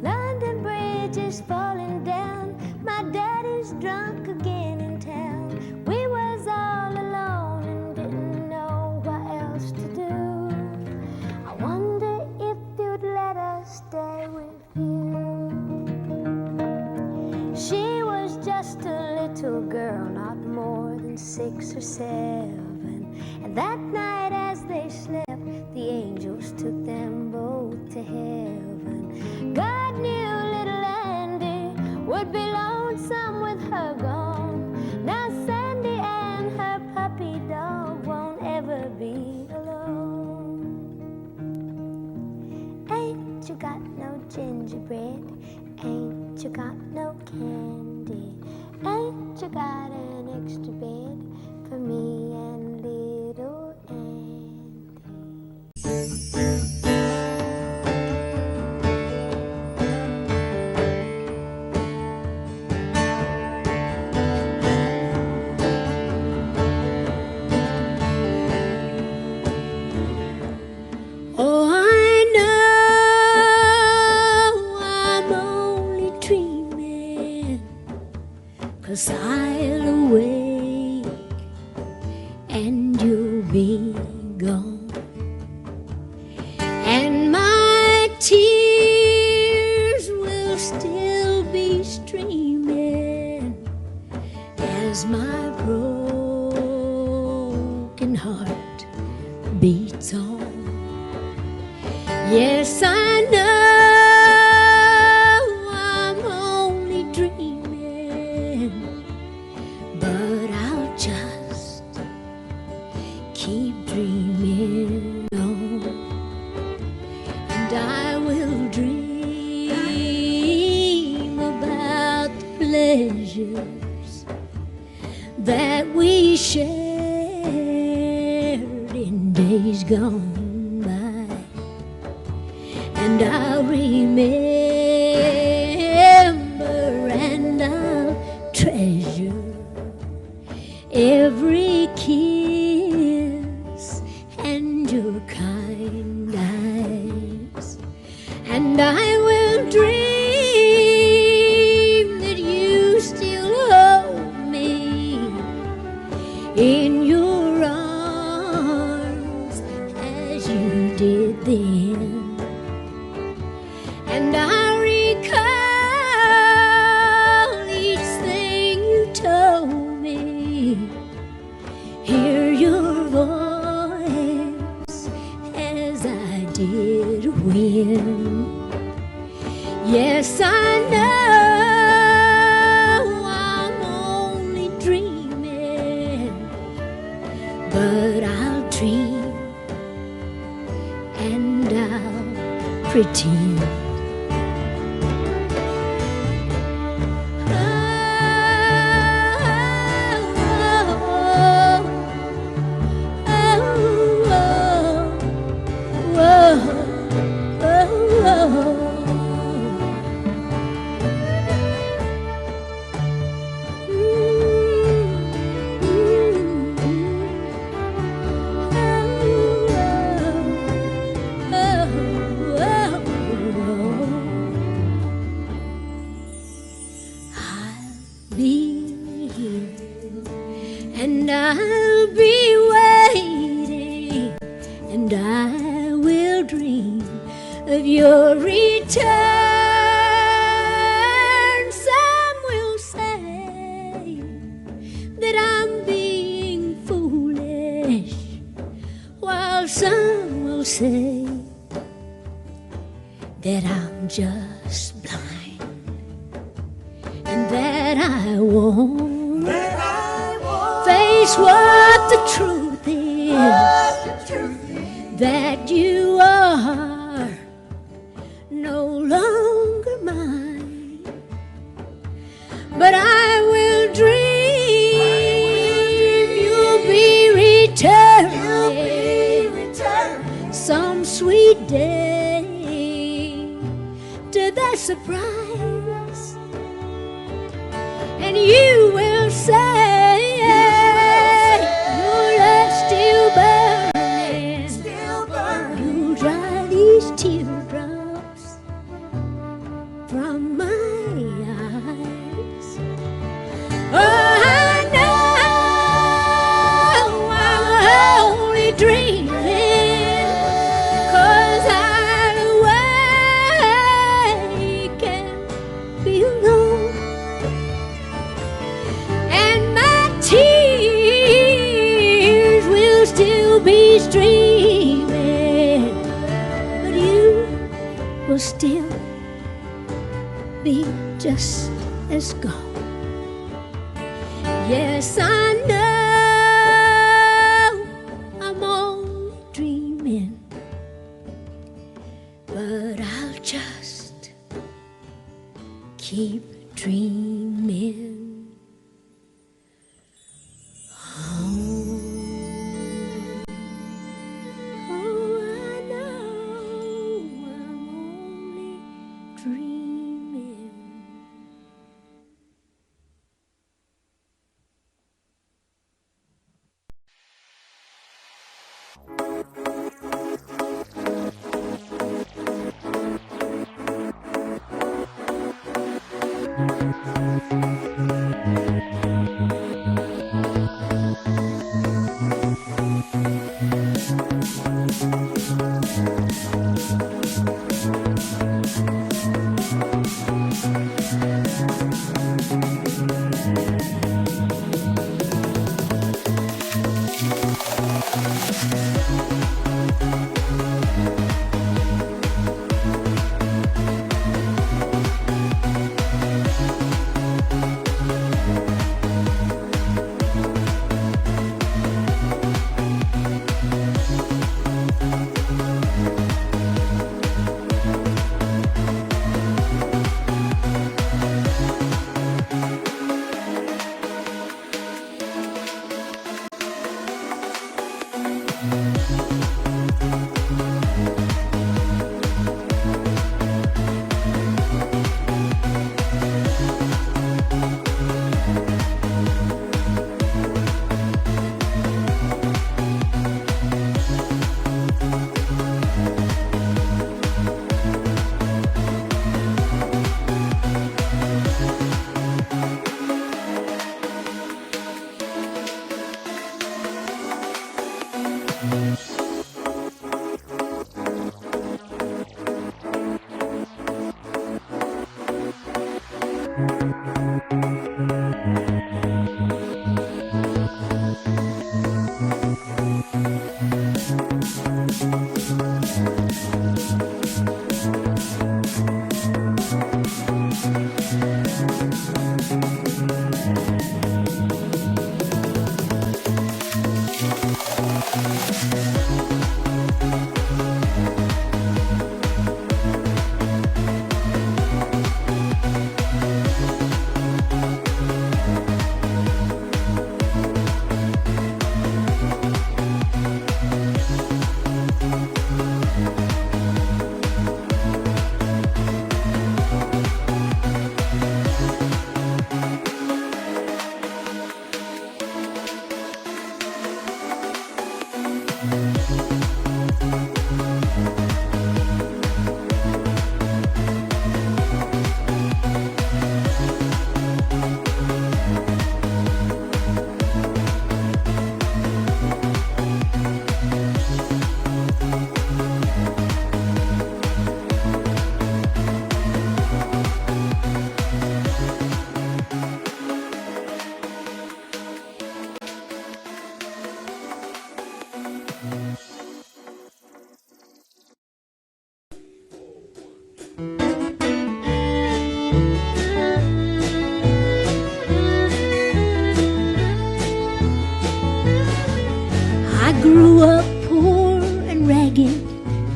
London Bridge is falling down. My daddy's drunk again in town. We was all alone and didn't know what else to do. I wonder if you'd let us stay with you. She was just a little girl, not more than 6 or 7. And that night as they slept, the angels took them both to heaven. God knew little Andy would be lonesome with her gone. Now Sandy and her puppy dog won't ever be alone. Ain't you got no gingerbread? Ain't you got no candy? Ain't you got an extra bed for me and Little Andy? Oh, I know I'm only dreaming, 'cause I'll awake and you'll be gone, and my tears will still be streaming as my broken heart beats on. Yes, I know I'm only dreaming, but I'll just keep dreaming on, and I will dream about the pleasures that we shared in days gone by. And I'll remember and I'll treasure every kiss and your kind eyes. And I will dream that you still hold me in your arms as you did then. And I recall each thing you told me, hear your voice as I did when. Yes, I know I'm only dreaming, but I'll dream and I'll pretend. of your return. Some will say that I'm being foolish, while some will say that I'm just blind, and that I won't face what the truth is, that you are no longer mine. But I will dream you'll be returning some sweet day to the surprise, and you will say your love's still burning. You'll dry these teardrops from my eyes. Oh, I know I'm only dreaming, 'cause I'd awake and be alone, and my tears will still be streaming, but you will still be just as gone. Yes, I know I'm only dreaming, but I'll just keep dreaming. Oh, I know I'm only dreaming.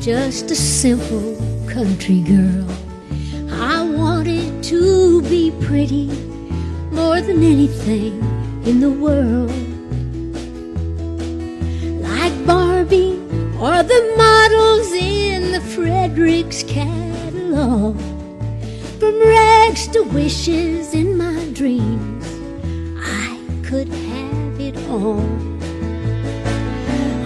just a simple country girl. I wanted to be pretty more than anything in the world, like Barbie or the models in the Fredericks catalog. From rags to wishes in my dreams, I could have it all.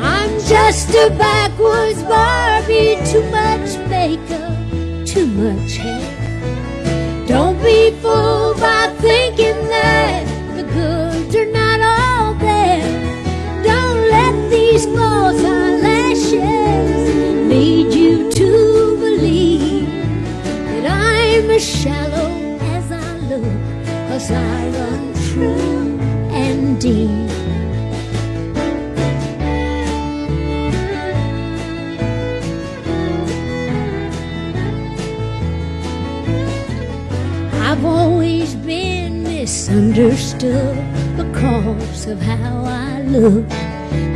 I'm just a backwoods Barbie, too much makeup, too much hair. Don't be fooled by thinking that the goods are not all there. Don't let these false eyelashes lead you to believe that I'm as shallow as I look, 'cause I run true and deep. I've always been misunderstood because of how I look.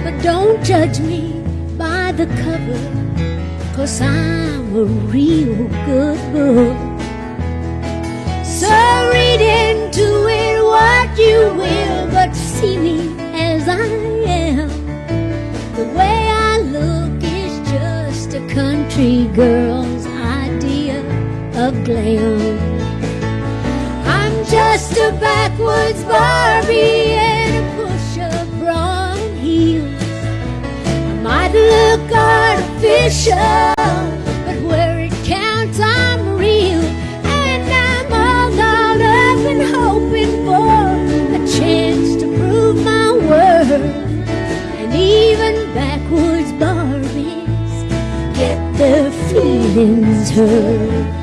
But don't judge me by the cover, 'cause I'm a real good book. So read into it what you will, but see me as I am. The way I look is just a country girl's idea of glam. Just a backwoods Barbie and a push-up bra and heels. I might look artificial, but where it counts I'm real. And I'm all dolled up and hoping for a chance to prove my worth. And even backwoods Barbies get their feelings hurt.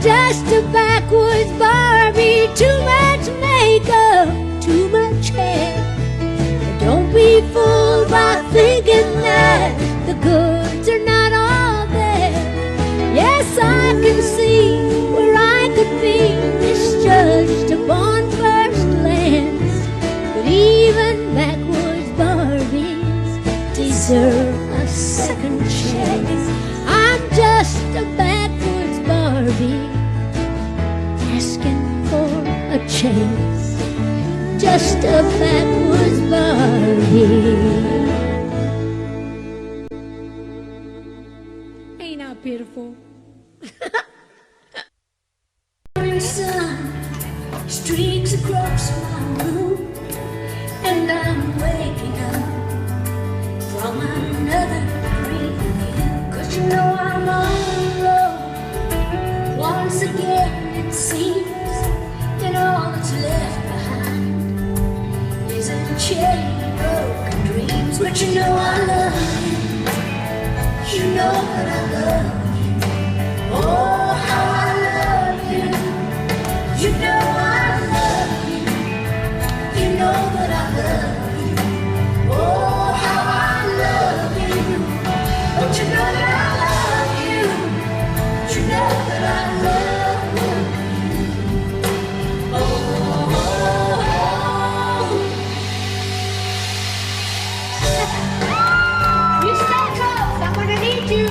Just a backwoods Barbie, too much makeup, too much hair. But don't be fooled by thinking that the goods are not all there. Yes, I can see where I could be misjudged upon first glance. But even backwoods Barbies deserve a second chance. I'm just a backwoods Barbie asking for a chance, just a backwoods Barbie. Ain't I beautiful? The sun streaks across my room, and I'm waking up from another dream. 'Cause you know I'm on the road once again. It seems that all that's left behind is a chain of broken dreams. But you know I love you, you know that I love you. Oh, how I love you, you know I love you, you know that I love you. Oh, how I love you, but you know that I love you, you know that I love you. You stay close, I'm gonna need you.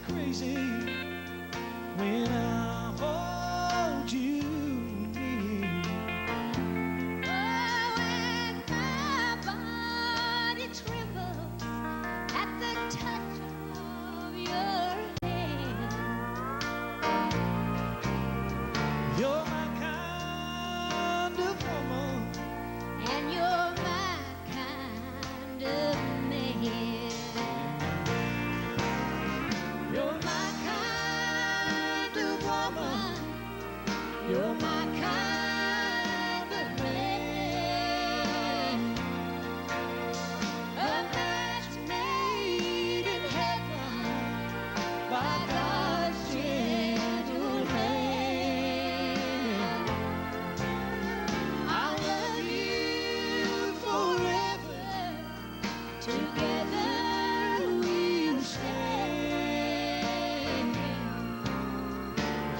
crazy when I hold you near. Oh, and my body trembles at the touch of your hand. You're my kind of woman, And you're my kind of man. you're my kind of woman, You're my kind of man. a match made in heaven by God's gentle hand. I'll love you forever, together we'll stand.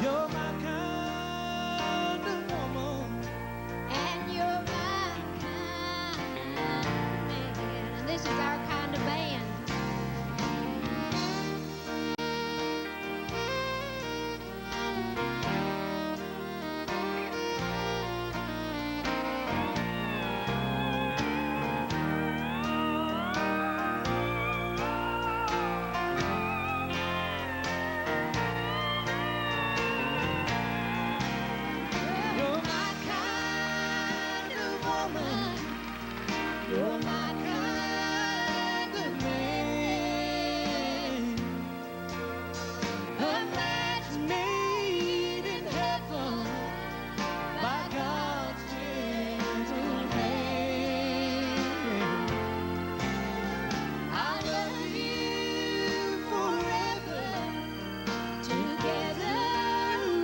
You're my kind of woman, And you're my kind of man. And this is our kind of band. you're my kind of woman, you're my kind of man, a match made in heaven by God's gentle hand. I'll love you forever, together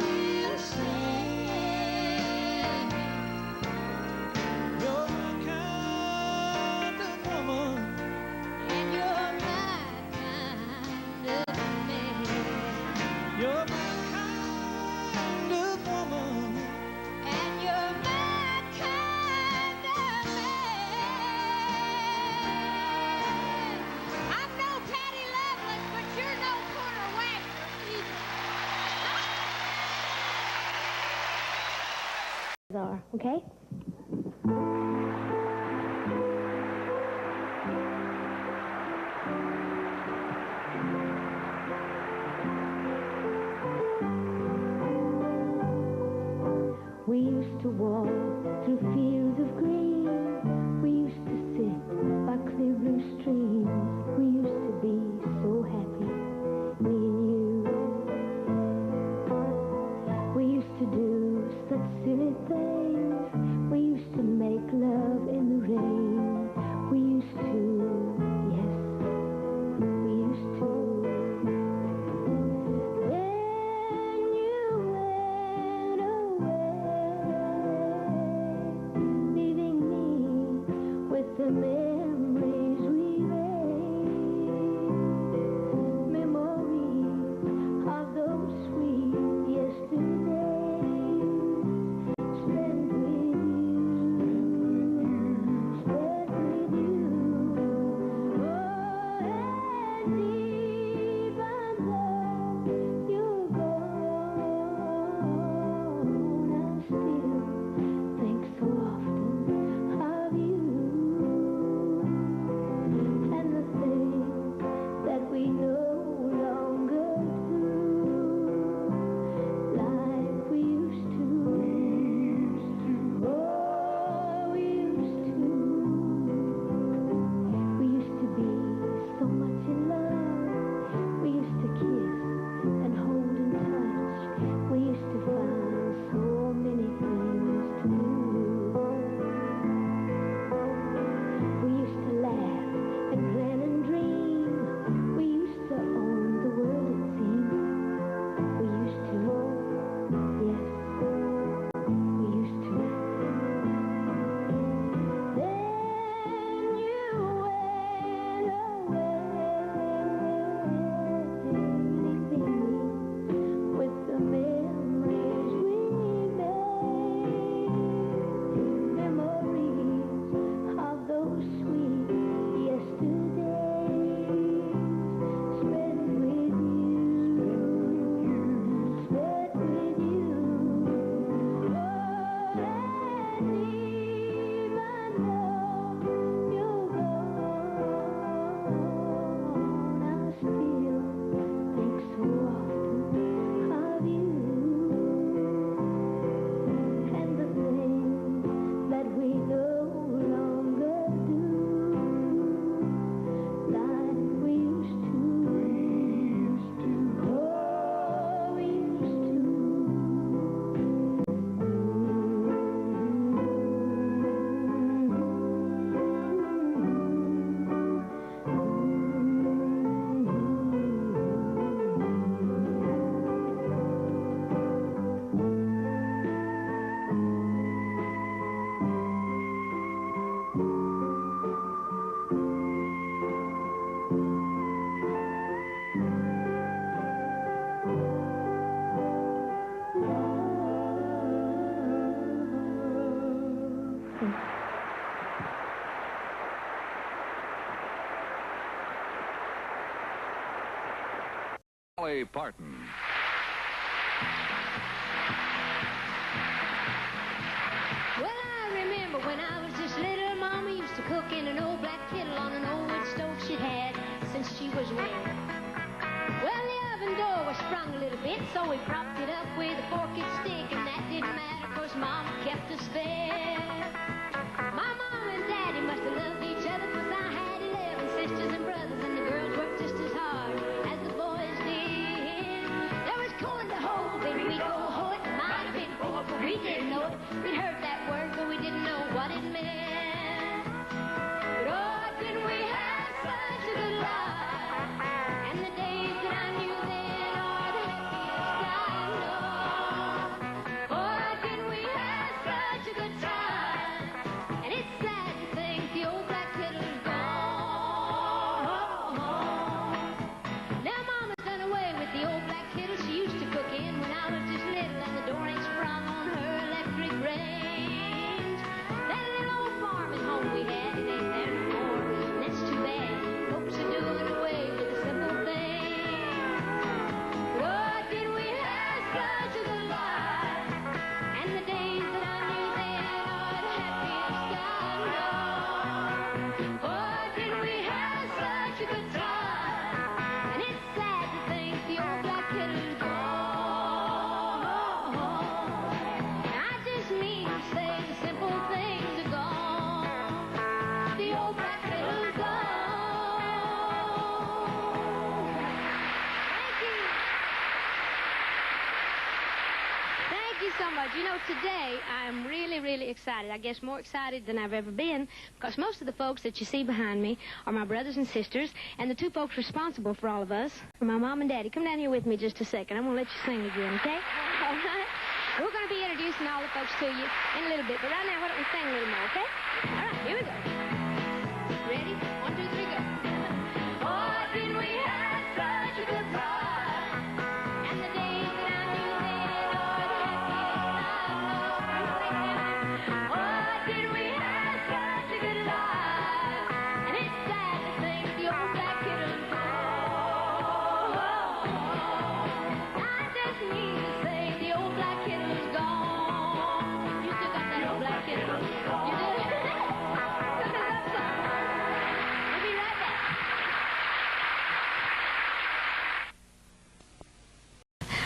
we'll stand. You're my kind of woman, And you're my kind of man. you're my kind of woman, And you're my kind of man. I'm no Patty Loveless, but you're no corner whacker either. Are, okay? We used to walk through fields of green. We used to sit by clear blue streams. We used to be so happy, me and you. We used to do such silly things. We used to make love in the rain. We used to, yes, we used to. Then you went away, leaving me with the memories we made. Dolly Parton. Well, I remember when I was just little, Mama used to cook in an old black kettle on an old wood stove she'd had since she was well. Well, the oven door was sprung a little bit, so we propped it up with a fork and stick, and that didn't matter, 'cause Mama kept us fed. My mom and Daddy must have loved each other, 'cause I had 11 sisters and brothers, and the girls worked just as hard as the boys did. There was corn to hoe, then we'd go hoe it, and might have been poor, but we didn't know it. We'd heard that word, but we didn't know what it meant. But oh, didn't we have such a good life? And the days that I knew then are the happiest I know. Oh, didn't we have such a good time? And it's sad to think the old black kettle's gone. Now Mama's done away with the old black kettle she used to cook in when I was just little, and the door ain't sprung on her electric range. That little old farming home we had, it ain't there no more, and that's too bad. Folks are doing away with the simple things. But oh, did we have such a good life? And the days that I knew then are the happiest I know. Oh, did we have such a good time? And it's sad to think the old black kettle's gone. I just mean to say the simple things are gone. The old black kettle's gone. Thank you. Thank you so much. You know, today I'm really, really excited. I guess more excited than I've ever been, because most of the folks that you see behind me are my brothers and sisters, and the two folks responsible for all of us are my mom and daddy. Come down here with me just a second. I'm going to let you sing again, okay? All right. We're going to be introducing all the folks to you in a little bit, but right now, why don't we sing a little more, okay? All right, here we go. Ready? 1, 2, 3, go. Oh, did we have such a good time? And the days that I knew then are the happiest I know. Oh, did we have such a good life? And it's sad to think the old black kettle's gone. I just need to say the old black kettle's gone. You still got that old black kettle? You do? Come on, up some. We'll be right back.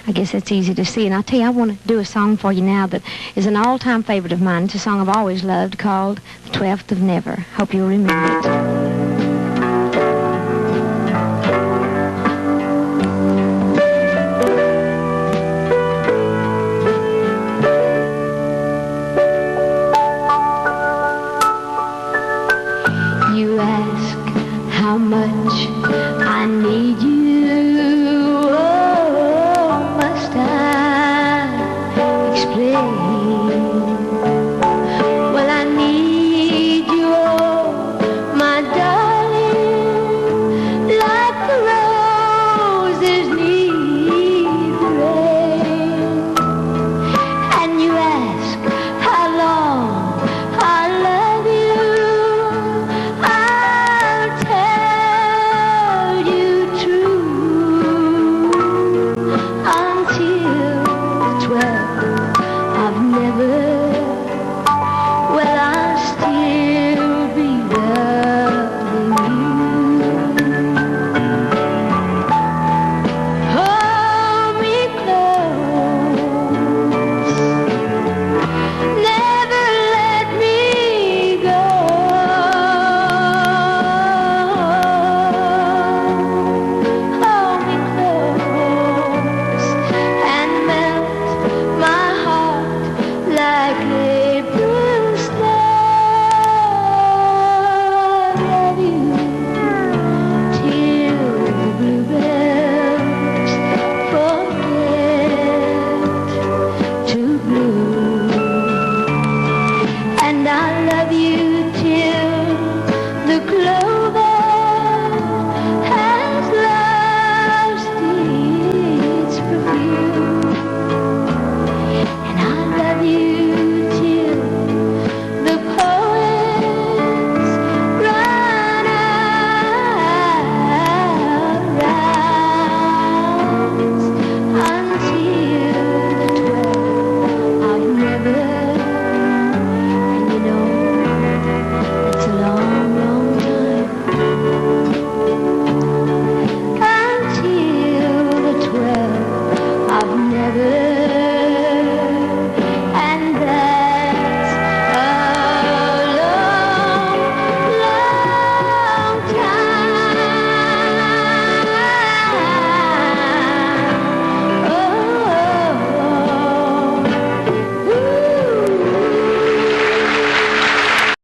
I guess that's easy to see, and I'll tell you, I want to do a song for you now that is an all-time favorite of mine. It's a song I've always loved called The 12th of Never. Hope you'll remember it.